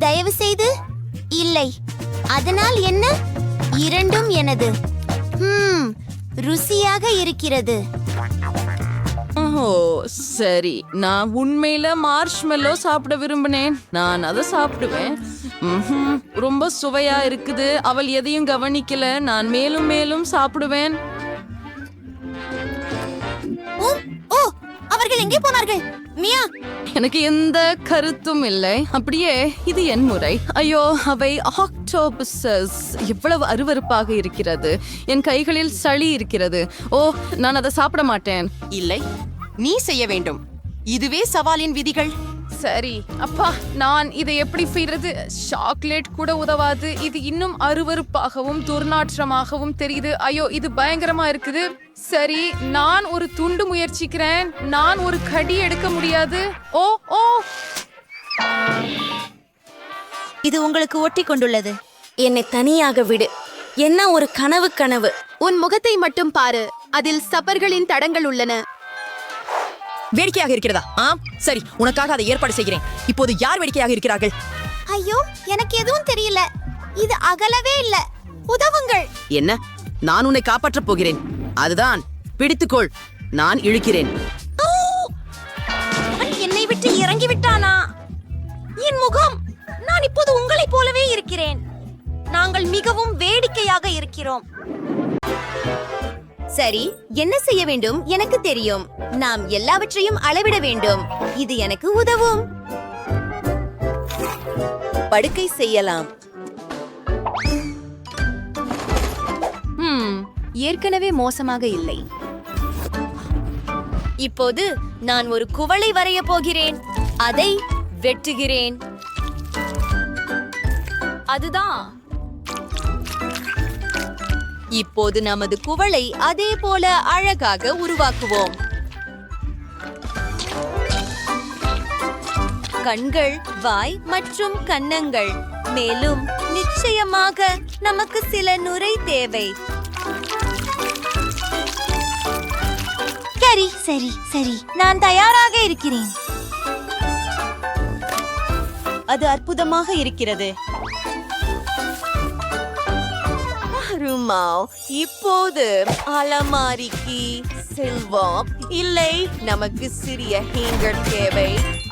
தயவு செய்து. இல்லை. அதனால் என்ன? 2ம் எனது. ருசியாக இருக்கிறது. ஓ சரி, நான் உண்மையில மார்ஷ்மெல்லோ சாப்பிட விரும்பினேன். நான் அதை சாப்பிடுவேன். ரொம்ப சுவையா இருக்குது. அவள் எதையும் கவனிக்கல. நான் மேலும் மேலும் சாப்பிடுவேன். ஓ, அவர்கள் எங்கே போனார்கள்? மியா, எனக்கு எந்த கருத்தும் இல்லை. அப்படியே இது என் முறை. ஐயோ, அவை ஆக்டோபஸஸ். எவ்வளவு அருவருப்பாக இருக்கிறது. என் கைகளில் சளி இருக்கிறது. ஓ, நான் அதை சாப்பிட மாட்டேன். இல்லை, நீ செய்ய வேண்டும். இதுவே சவாலின் விதிகள். சரி அப்பா, நான் இதை எப்படி செய்யறது? சாக்லேட் கூட உதவாது. இது இன்னும் அருவருப்பாகவும் துர்நாற்றமாகவும் தெரியுது. ஐயோ, இது பயங்கரமா இருக்குது. சரி, நான் ஒரு துண்டு முயற்சிக்கிறேன். நான் ஒரு கடி எடுக்க முடியாது. ஓ ஓ இது உங்களுக்கு ஒட்டி கொண்டுள்ளது. என்னை தனியாக விடு. என்ன ஒரு கனவு. உன் முகத்தை மட்டும் பாரு, அதில் சப்பர்களின் தடங்கள் உள்ளன. வேடிக்கையாக இருக்கிறதா? ஆம், சரி, உனக்காக அதை ஏற்பாடு செய்கிறேன். இப்போது யார் வேடிக்கையாக இருக்கிறார்கள்? ஐயோ, எனக்கு எதுவும் தெரியல. இது அகலவே இல்ல. உதவுங்கள். என்ன? நான் உன்னை காப்பாற்றப் போகிறேன். அதுதான், பிடித்துக்கொள். நான் இழுக்கிறேன். என்னை விட்டு இறங்கி விட்டானா? என் முகம். நான் இப்போது உங்களைப் போலவே இருக்கிறேன். நாங்கள் மிகவும் வேடிக்கையாக இருக்கிறோம். சரி, என்ன செய்ய வேண்டும் எனக்கு தெரியும். நாம் எல்லாவற்றையும் அளவிட வேண்டும். இது எனக்கு உதவும். படுக்கை செய்யலாம். ஏற்கனவே மோசமாக இல்லை. இப்போது நான் ஒரு குவளை வரைய போகிறேன். அதை வெட்டுகிறேன். அதுதான். இப்போது நமது குவளை அதே போல அழகாக உருவாக்குவோம். கண்கள், வாய் மற்றும் கன்னங்கள். மேலும் நிச்சயமாக நமக்கு சில நுரை தேவை. சரி, நான் தயாராக இருக்கிறேன். அது அற்புதமாக இருக்கிறது. இப்போது அலமாரிக்கு செல்வோம். இல்லை, நமக்கு சிறிய ஹேங்கர் தேவை.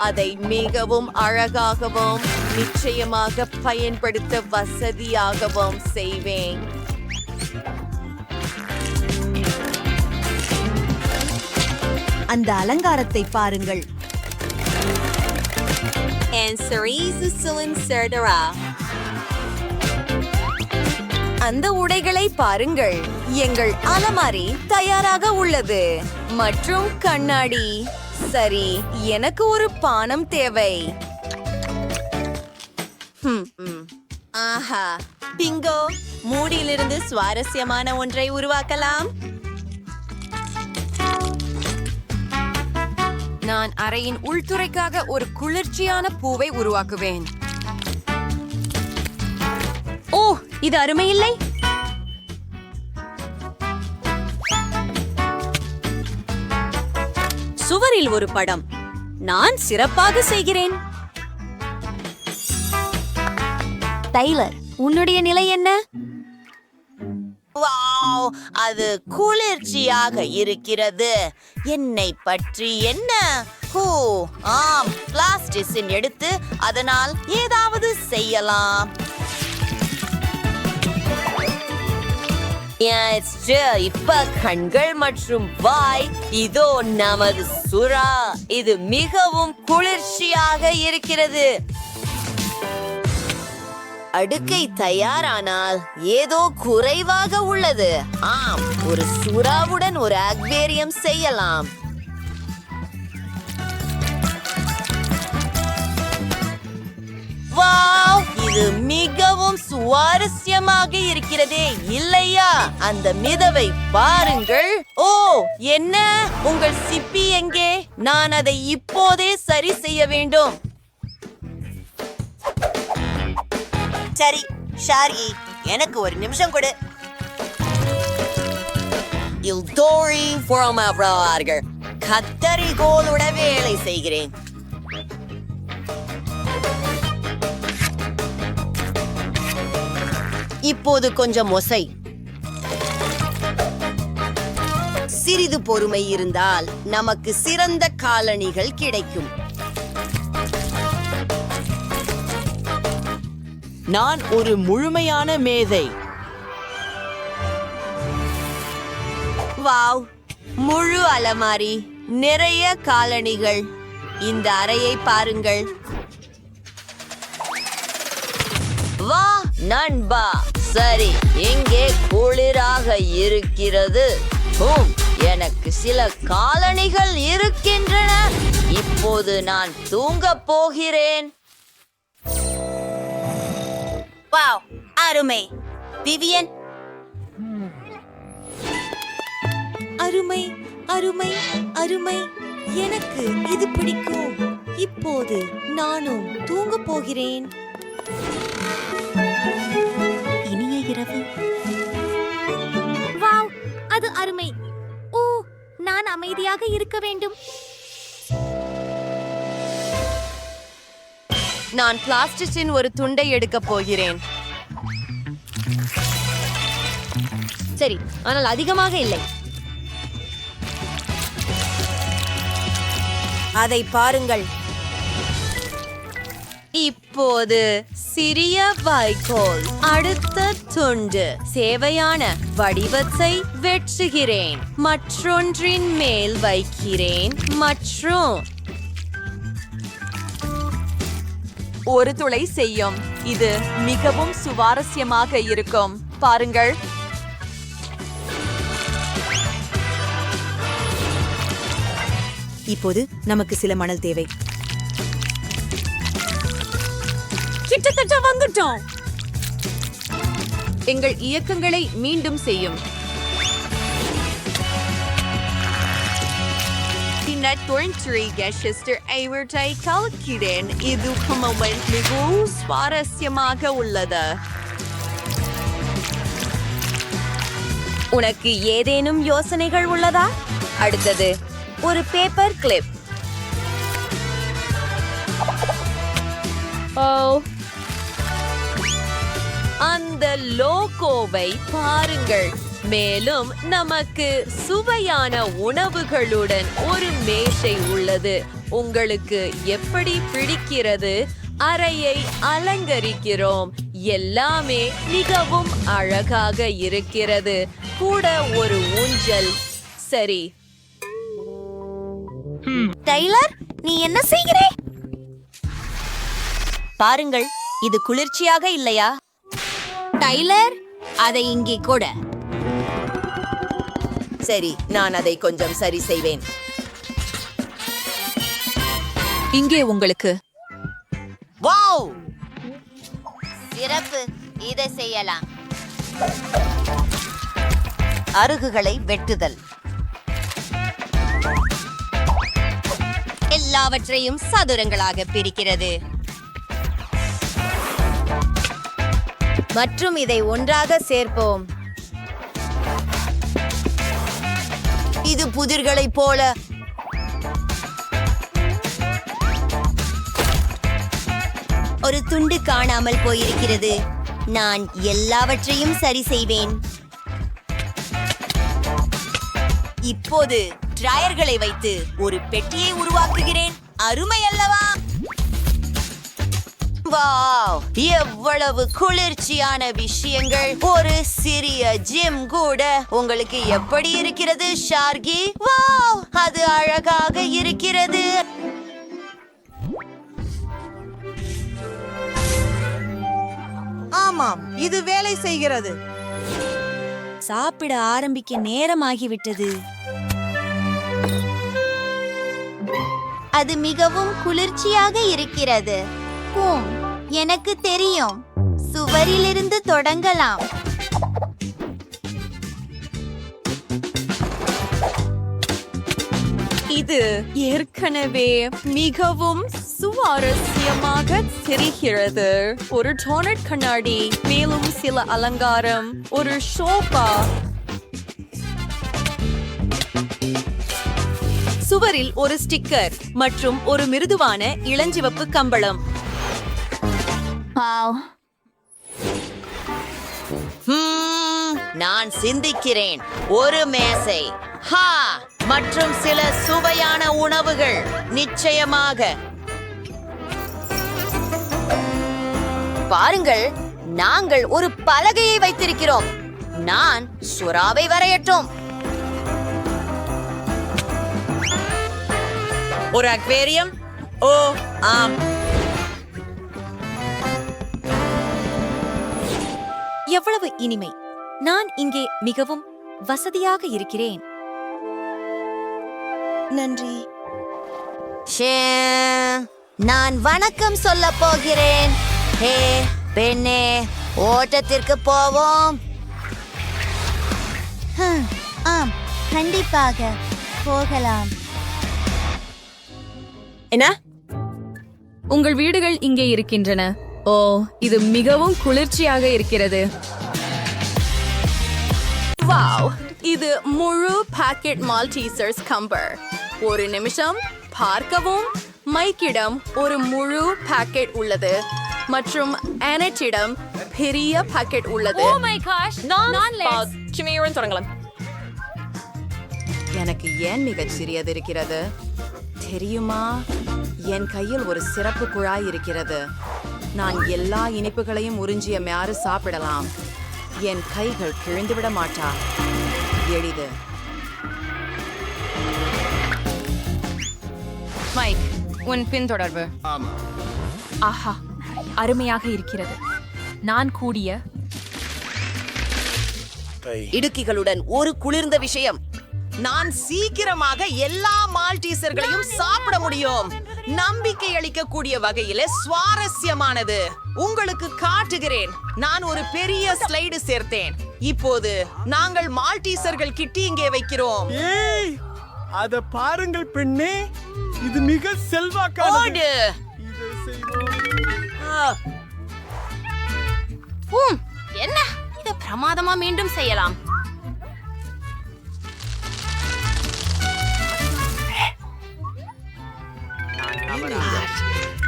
அதை மிகவும் அழகாகவும் நிச்சயமாக பயன்படுத்த வசதியாகவும் செய்வேன். அந்த அலங்காரத்தை பாருங்கள். அந்த உடைகளை பாருங்கள். எங்கள் அலமாரி தயாராக உள்ளது. மற்றும் கண்ணாடி. சரி, எனக்கு ஒரு பானம் தேவை. ஆஹா, பிங்கோ. மூடியிலிருந்து சுவாரஸ்யமான ஒன்றை உருவாக்கலாம். நான் அறையின் உள்துறைக்காக ஒரு குளிர்ச்சியான பூவை உருவாக்குவேன். ஓ, இது அருமையில்லை. சுவரில் ஒரு படம். நான் சிறப்பாக செய்கிறேன். டைலர், உன்னுடைய நிலை என்ன? வாவ், அது குளிர்ச்சியாக இருக்கிறது. என்னை பற்றி என்ன? ஆம், பிளாஸ்டிசின் எடுத்து அதனால் ஏதாவது செய்யலாம். இப்ப கண்கள் மற்றும் வாய். இதோ நமது சுறா. இது மிகவும் குளிர்ச்சியாக இருக்கிறது. அடுக்கை தயாரானால் ஏதோ குறைவாக உள்ளது. ஆம், ஒரு சுறாவுடன் ஒரு அக்வேரியம் செய்யலாம். வாவ், இது மிகவும் சுவாரஸ்யமாக இருக்கிறதே, இல்லையா? அந்த மிதவை பாருங்கள். ஓ, என்ன? உங்கள் சிப்பி எங்கே? நான் அதை இப்போதே சரி செய்ய வேண்டும். சரி, ஷாரி, எனக்கு ஒரு நிமிஷம் கொடு. கத்தரிகோலுட வேலை செய்கிறேன். இப்போது கொஞ்சம் ஒசை. சிறிது பொறுமை இருந்தால் நமக்கு சிறந்த காலணிகள் கிடைக்கும். நான் ஒரு முழுமையான மேதை. வாவ், முழு அலமாரி, நிறைய காலணிகள். இந்த அறையை பாருங்கள். வா நண்பா. சரி, எங்கே குளிராக இருக்கிறது. எனக்கு சில காலணிகள் இருக்கின்றன. இப்போது நான் தூங்கப் போகிறேன். வாவ், அருமை. விவியன், அருமை அருமை அருமை. எனக்கு இது பிடிக்கும். இப்போது நானும் தூங்கப் போகிறேன். இனிய இரவு. வாவ், அது அருமை. ஓ, நான் அமைதியாக இருக்க வேண்டும். நான் பிளாஸ்டிக்கின் ஒரு துண்டை எடுக்கப் போகிறேன். சரி, ஆனால் அதிகமாக இல்லை. அதை பாருங்கள். இப்போது சிறிய வைக்கோல். அடுத்த துண்டு சேவையான வடிவத்தை வெட்டுகிறேன். மற்றொன்றின் மேல் வைக்கிறேன். மற்றும் ஒரு துளை செய்யும். இது மிகவும் சுவாரஸ்யமாக இருக்கும். பாருங்கள். இப்போது நமக்கு சில மணல் தேவை. கிட்டத்தட்ட வந்துட்டோம். எங்கள் இயக்கங்களை மீண்டும் செய்யும். கலக்கிறேன். இது மிகவும் சுவாரஸ்யமாக உள்ளது. உனக்கு ஏதேனும் யோசனைகள் உள்ளதா? அடுத்தது ஒரு பேப்பர் கிளிப். அந்த லோகோவை பாருங்கள். மேலும் நமக்கு சுவையான உணவுகளுடன் ஒரு மேசை உள்ளது. உங்களுக்கு எப்படி பிடிக்கிறது? அறையை அலங்கரிக்கிறோம். எல்லாமே மிகவும் அழகாக இருக்கிறது. கூட ஒரு ஊஞ்சல். சரி. டைலர், நீ என்ன செய்கிறே? பாருங்கள், இது குளிர்ச்சியாக இல்லையா? டைலர், அதை இங்கே கூட. சரி, நான் அதை கொஞ்சம் சரி செய்வேன். இங்கே உங்களுக்கு. வாவ், சிறப்பு. இதை செய்யலாம். அருகுகளை வெட்டுதல். எல்லாவற்றையும் சதுரங்களாக பிரிக்கிறது. மற்றும் இதை ஒன்றாக சேர்ப்போம். இது புதிர்களைப் போல. ஒரு துண்டு காணாமல் போயிருக்கிறது. நான் எல்லாவற்றையும் சரி செய்வேன். இப்போது டிராயர்களை வைத்து ஒரு பெட்டியை உருவாக்குகிறேன். அருமை அல்லவா? வாவ், எவ்வளவு குளிர்ச்சியான விஷயங்கள். ஒரு சிறிய ஜிம் கூட. உங்களுக்கு எப்படி இருக்கிறது ஷார்கி? வாவ், அது அழகாக இருக்கிறது. ஆமாம், இது வேலை செய்கிறது. சாப்பிட ஆரம்பிக்க நேரமாகிவிட்டது. அது மிகவும் குளிர்ச்சியாக இருக்கிறது. எனக்கு தெரியும். சுவரிலிருந்து தொடங்கலாம். இது ஏற்கனவே மிகவும் சுவாரஸ்யமாக தெரிகிறது. ஒரு டோனட் கண்ணாடி, மேலும் சில அலங்காரம், ஒரு ஷோபா. சுவரில் ஒரு ஸ்டிக்கர் மற்றும் ஒரு மிருதுவான இளஞ்சிவப்பு கம்பளம். நான் சிந்திக்கிறேன். ஒரு மேசை, மற்றும் சில சுவையான உணவுகள். நிச்சயமாக. பாருங்கள், நாங்கள் ஒரு பலகையை வைத்திருக்கிறோம். நான் சுறாவை வரையட்டும். ஒரு அக்வேரியம். ஓ ஆம், எவ்வளவு இனிமை. நான் இங்கே மிகவும் வசதியாக இருக்கிறேன். நன்றி. ஷே, நான் வணக்கம் சொல்ல போகிறேன். ஹே பெண்ணே, ஓட்டத்திற்கு போவோம். ஆம், கண்டிப்பாக போகலாம். என்ன? உங்கள் வீடுகள் இங்கே இருக்கின்றன. ஓ, இது மிகவும் குளிர்ச்சியாக இருக்கிறது. வாவ், இது முழு பாக்கெட் மால்டீசர்ஸ் கம்பர். ஒரு நிமிஷம் பார்க்கவும். மைக்கிடம் ஒரு முழு பாக்கெட் உள்ளது மற்றும் ஆனட்டிடம் பெரிய பாக்கெட் உள்ளது. தொடங்கலாம். எனக்கு ஏன் மிகச் சிறியது இருக்கிறது தெரியுமா? என் கையில் ஒரு சிறப்பு குழாய் இருக்கிறது. நான் எல்லா இனிப்புகளையும் உறிஞ்சிய மாறு சாப்பிடலாம். என் கைகள் கிழிந்துவிட மாட்டா. எளிது. மைக், உன் பின்தொடர்பு. ஆஹா, அருமையாக இருக்கிறது. நான் கூடிய இடுக்கிகளுடன் ஒரு குளிர்ந்த விஷயம். நான் சீக்கிரமாக எல்லா மால்டீசர்களையும் சாப்பிட முடியும். நம்பிக்கை அளிக்கக்கூடிய வகையில சுவாரஸ்யமானது. உங்களுக்கு காட்டுகிறேன். நான் ஒரு பெரிய ஸ்லைடு சேர்த்தேன். இப்போது நாங்கள் மால்டீசர்கள் கிட்டி இங்கே வைக்கிறோம். ஏய், அத பாருங்கள் பெண்ணே, இது மிக செல்வாக்கானது. இதை செய்வோம். என்ன? இதை பிரமாதமா மீண்டும் செய்யலாம்.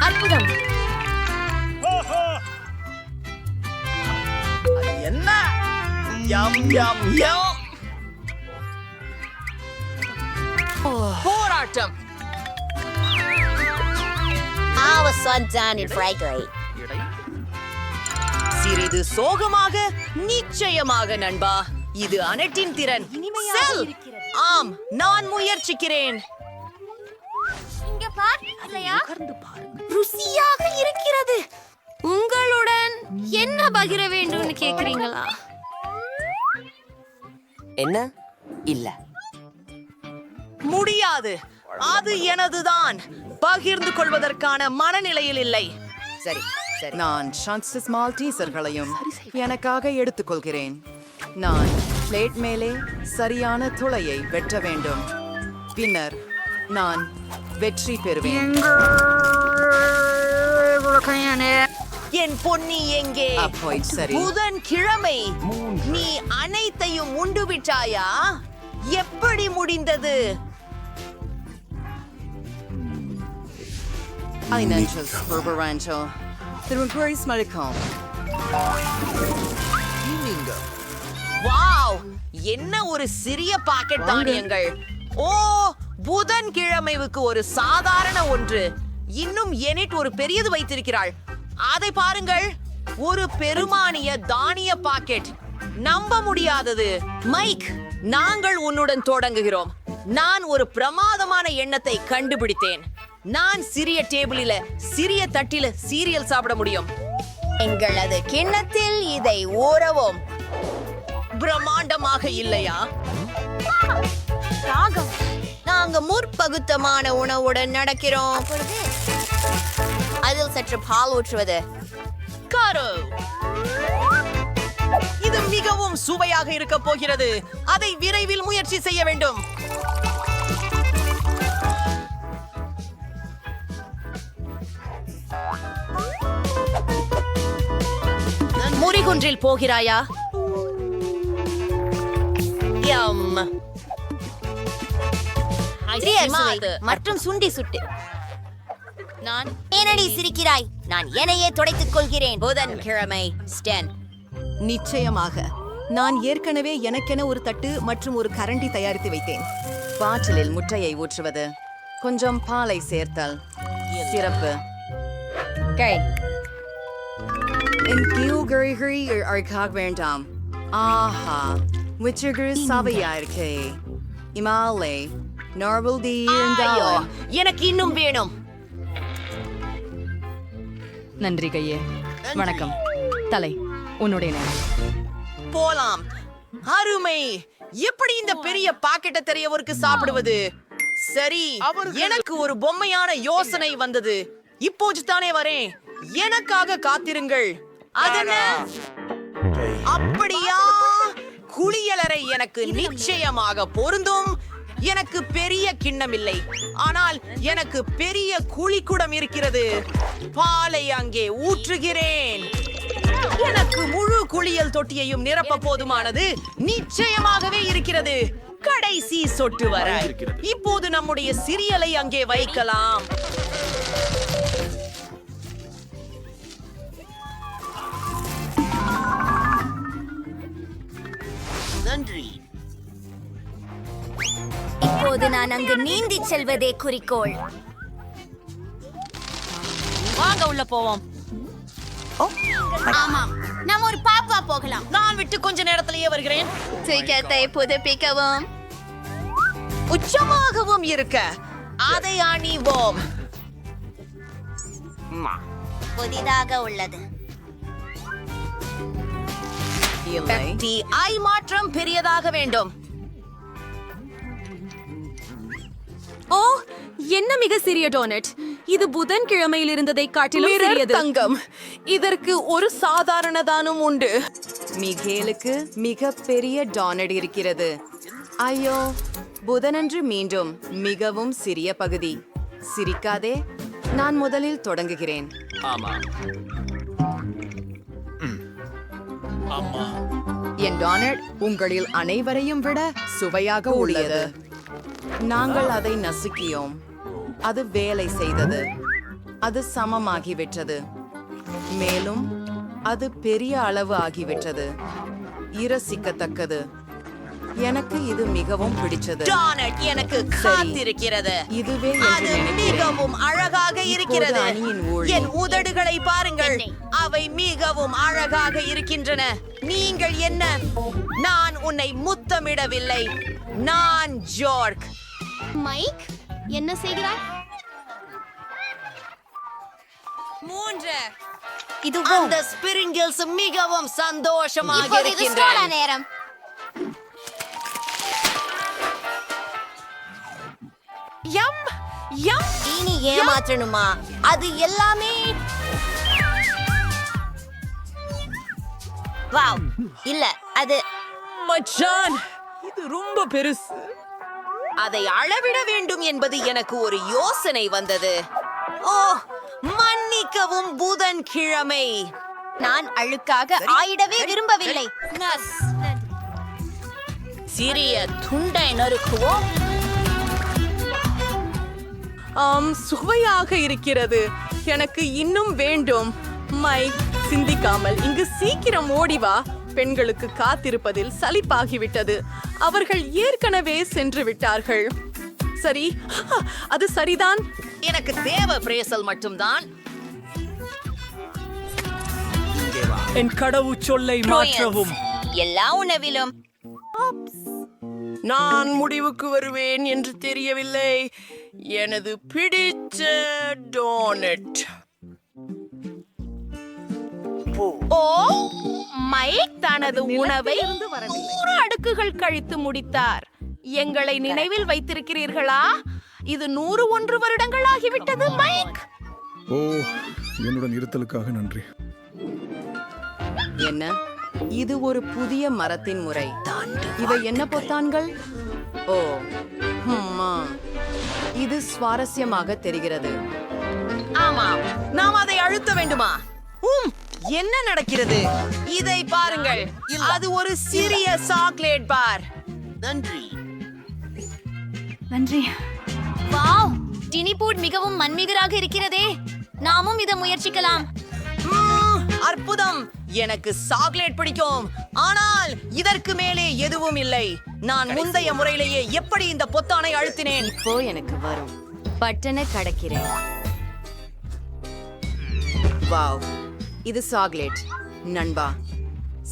அற்புதம். என்ன? யம் யம் யம். போராட்டம். சிறிது சோகமாக, நிச்சயமாக நண்பா. இது அனட்டின் திறன். செல். ஆம், நான் முயற்சிக்கிறேன். ருசியாக இருக்கிறது. உங்களுடன் என்ன பகிர வேண்டும்னு கேக்குறீங்களா? என்ன? இல்ல, முடியாது. அது எனதுதான். பகிர்ந்து கொள்வதற்கான மனநிலையில் இல்லை. சரி சரி, நான் சான்சஸ் மால்டீசர்களையும் எனக்காக எடுத்துக்கொள்கிறேன். நான் பிளேட் மேலே சரியான துளையை வெட்ட வேண்டும். பின்னர் நான் வெற்றி பெறுவேன். என் பொன்னி எங்கே? புதன்கிழமை நீ அனைத்தையும் உண்டு விட்டாயா? எப்படி முடிந்தது? வாவ், என்ன ஒரு சிறிய பாக்கெட் தானியங்கள். ஓ, புதன்கிழமைவுக்கு ஒரு சாதாரண ஒன்று. இன்னும் எனிட் ஒரு பெரியது வைத்திருக்கிறாள். அதை பாருங்கள், ஒரு பெருமானிய தானிய பாக்கெட். நம்ப முடியாதது. மைக், நாங்கள் உன்னுடன் தொடங்குகிறோம். நான் ஒரு பிரமாதமான எண்ணத்தை கண்டுபிடித்தேன். நான் சிறிய டேபிளில, சிறிய தட்டில சீரியல் சாப்பிட முடியும். எங்களது கிண்ணத்தில் இதை ஊறவும். பிரம்மாண்டமாக இல்லையா? நாங்க முற்பகுத்தமான உணவுடன் நடக்கிறோம். அதில் சற்று பால் ஊற்றுவது. காரோ, இது மிகவும் சுவையாக இருக்க போகிறது. அதை விரைவில் முயற்சி செய்ய வேண்டும். முறிகுன்றில் போகிறாயா? மற்றும் சுண்டி சுட்டு. நான் ஏனடி சிரிக்கிறாய்? நான் என்னையே துடைத்துக் கொள்கிறேன். புதன்கிழமை ஸ்டென். நிச்சயமாக. நான் ஏற்கனவே எனக்கென ஒரு தட்டு மற்றும் ஒரு கரண்டி தயாரித்து வைத்தேன். பாட்டிலில் முட்டையை ஊற்றுவது, கொஞ்சம் பாலை சேர்த்தல், சிறப்பு. என் கியூகரிகரி அர்க்காக வேண்டாம். ஆஹா, விச்சகரு சபையா இருக்கே. இமாலே நார்மல் டி இருந்தாலும் எனக்கு இன்னும் வேணும். நன்றி கையே. வணக்கம் தலை, உன்னுடைய நேரம். போலாம். அருமை. எப்படி இந்த பெரிய பாக்கெட்டை தெரியவருக்கு சாப்பிடுவது? சரி, எனக்கு ஒரு பொம்மையான யோசனை வந்தது. இப்போது தானே வரேன். எனக்காக காத்திருங்கள். அதென்ன? அப்படியா? குளியலறை எனக்கு நிச்சயமாக பொருந்தும். எனக்கு பெரிய கிண்ணம் இல்லை, ஆனால் எனக்கு பெரிய குழிக்குடம் இருக்கிறது. பாலை அங்கே ஊற்றுகிறேன். எனக்கு முழு குளியல் தொட்டியையும் நிரப்ப போதுமானது நிச்சயமாகவே இருக்கிறது. கடைசி சொட்டு வர இப்போது நம்முடைய சிரியலை அங்கே வைக்கலாம். நன்றி. இப்போது நான் அங்கு நீந்தி செல்வதே குறிக்கோள். வாங்க உள்ள போவோம். ஆமாம், நாம் ஒரு பாப்பா போகலாம். நான் விட்டு கொஞ்ச நேரத்திலேயே வருகிறேன். டிக்கெட்டை புதுப்பிக்கவும் உச்சமாகவும் இருக்க அதை அணிவோம். புதிதாக உள்ளது. ஐ மாற்றம் பெரியதாக வேண்டும். ஓ, என்ன மிக சிறிய டோனட். இது புதன்கிழமையில் இருந்ததை காட்டிலும் சிறியது. தங்கம், இதற்கு ஒரு சாதாரணதானும் உண்டு. மிகேலுக்கு மிக பெரிய டோனட் இருக்கிறது. ஐயோ, புதனன்று மீண்டும் மிகவும் சிறிய பகுதி. சிரிக்காதே, நான் முதலில் தொடங்குகிறேன். என் டோனட் உங்களில் அனைவரையும் விட சுவையாக உள்ளது. நாங்கள் அதை நசுக்கியோம். அது வேலை செய்தது. அது சமமாகிவிட்டது. மேலும் அது பெரிய அளவு ஆகிவிட்டது. இரசிக்கத்தக்கது. எனக்கு இது மிகவும் பிடிச்சது. டோனட் எனக்கு காத்திருக்கிறது. இதுவே அது மிகவும் அழகாக இருக்கிறது. என் உதடுகளை பாருங்கள், அவை மிகவும் அழகாக இருக்கின்றன. நீங்கள் என்ன? நான் உன்னை முத்தமிடவில்லை. நான் ஜார்க். மைக், என்ன செய்கிறாய்? 3 இது அந்த ஸ்பிரிங்கிள்ஸ் மிகவும் சந்தோஷமாக இருக்கின்றன. நேரம். இனி ஏமாற்றணுமா? அது எல்லாமே வாவ். இல்ல, அது மச்சான், இது ரொம்ப பெருசு. அதை அளவிட வேண்டும் என்பது எனக்கு ஒரு யோசனை வந்தது. ஓ, மன்னிக்கவும் புதன்கிழமை. நான் அழுக்காக ஆயிடவே விரும்பவில்லை. சிறிய துண்டை நறுக்குவோம். சுவையாக இருக்கிறது. எனக்கு இன்னும் வேண்டும். மைக், சிந்திக்காமல் இங்கு சீக்கிரம் ஓடி வா. பெண்களுக்கு காத்திருப்பதில் சலிப்பாகிவிட்டது. அவர்கள் ஏற்கனவே சென்று விட்டார்கள். சரி, அது சரிதான். எனக்கு தேவை பிரேசல் மட்டும்தான். என் கடவுச்சொல்லை மாற்றவும். எல்லா உணவிலும் நான் முடிவுக்கு வருவேன் என்று தெரியவில்லை. எனது பிடித்த டோனட். ஓ, மைக் தனது உணவை 100 அடுக்குகள் கழித்து முடித்தார். எங்களை நினைவில் வைத்திருக்கிறீர்களா? இது 101 வருடங்கள் ஆகிவிட்டது. மைக், ஓ, என்னுடன் இருத்தலுக்காக நன்றி. என்ன? இது ஒரு புதிய மரத்தின் முறை. இவை என்ன பொத்தான்கள்? ஓ, இது சுவாரஸ்யமாக தெரிகிறது. ஆமாம், நாம் அதை அழுத்த வேண்டுமா? என்ன நடக்கிறது? இதை பாருங்கள், அது ஒரு சிறிய சாக்லேட் பார். நன்றி. வாவ், டினிபூட் மிகவும் மன்மிகராக இருக்கிறதே. நாமும் இதை முயற்சிக்கலாம். அற்புதம். எனக்கு சாக்லேட் பிடிக்கும், ஆனால் இதற்கு மேலே எதுவும் இல்லை. நான் முந்தைய முறையிலேயே எப்படி இந்த பொத்தானை அழுத்தினேன். இப்போ எனக்கு வரும். பட்டனை கடக்கிறேன். வாவ், இது சாக்லேட் நண்பா.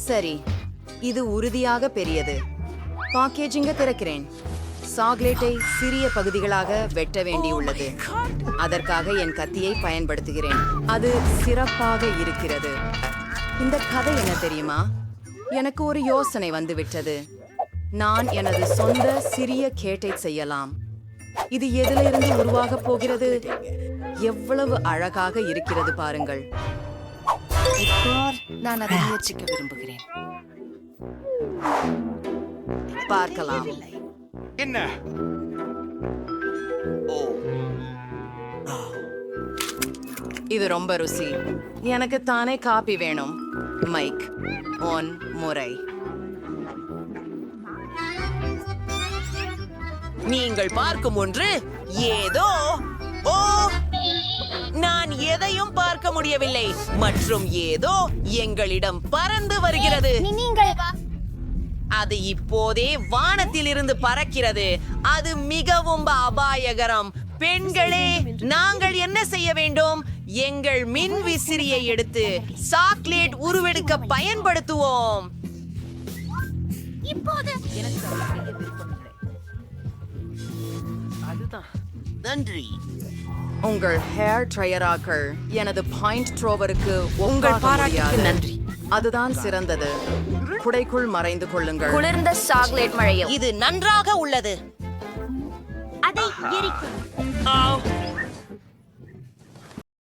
சரி, இது உறுதியாக பெரியது. பேக்கேஜிங்க திறக்கிறேன். சாக்லேட்டை சிறிய பகுதிகளாக வெட்ட வேண்டியுள்ளது. அதற்காக என் கத்தியை பயன்படுத்துகிறேன். அது சிறப்பாக இருக்கிறது. இந்த கதை என்ன தெரியுமா? எனக்கு ஒரு யோசனை வந்துவிட்டது. நான் எனது சொந்த சிறிய கேட்டை செய்யலாம். இது எதுல இருந்து உருவாக போகிறது? எவ்வளவு அழகாக இருக்கிறது பாருங்கள். இப்போ நான் அதை முயற்சிக்க விரும்புகிறேன். பார்க்கலாம். என்ன? இது ரொம்ப ருசி. எனக்கு தானே காபி வேணும். மைக் ஒன் முறை. நீங்கள் பார்க்கும் ஒன்று ஏதோ ஓ நான் எதையும் பார்க்க முடியவில்லை மற்றும் ஏதோ எங்களிடம் பறந்து வருகிறது. அது இப்போதே வானத்தில் இருந்து பறக்கிறது. அது மிகவும் அபாயகரம். பெண்களே, நாங்கள் என்ன செய்ய வேண்டும்? எங்கள் மின் விசிறியை எடுத்து சாக்லேட் உருவெடுக்க பயன்படுத்துவோம். நன்றி. உங்கள் ஹேர் ட்ரையராக்கள் எனது பாயிண்ட் த்ரோவருக்கு உங்கள் பாராட்டுக்கு நன்றி. அதுதான் சிறந்தது. குடைக்குள் மறைந்து கொள்ளுங்கள். குளிர்ந்த சாக்லேட் மழையும் இது நன்றாக உள்ளது. அதை எரிக்கும்.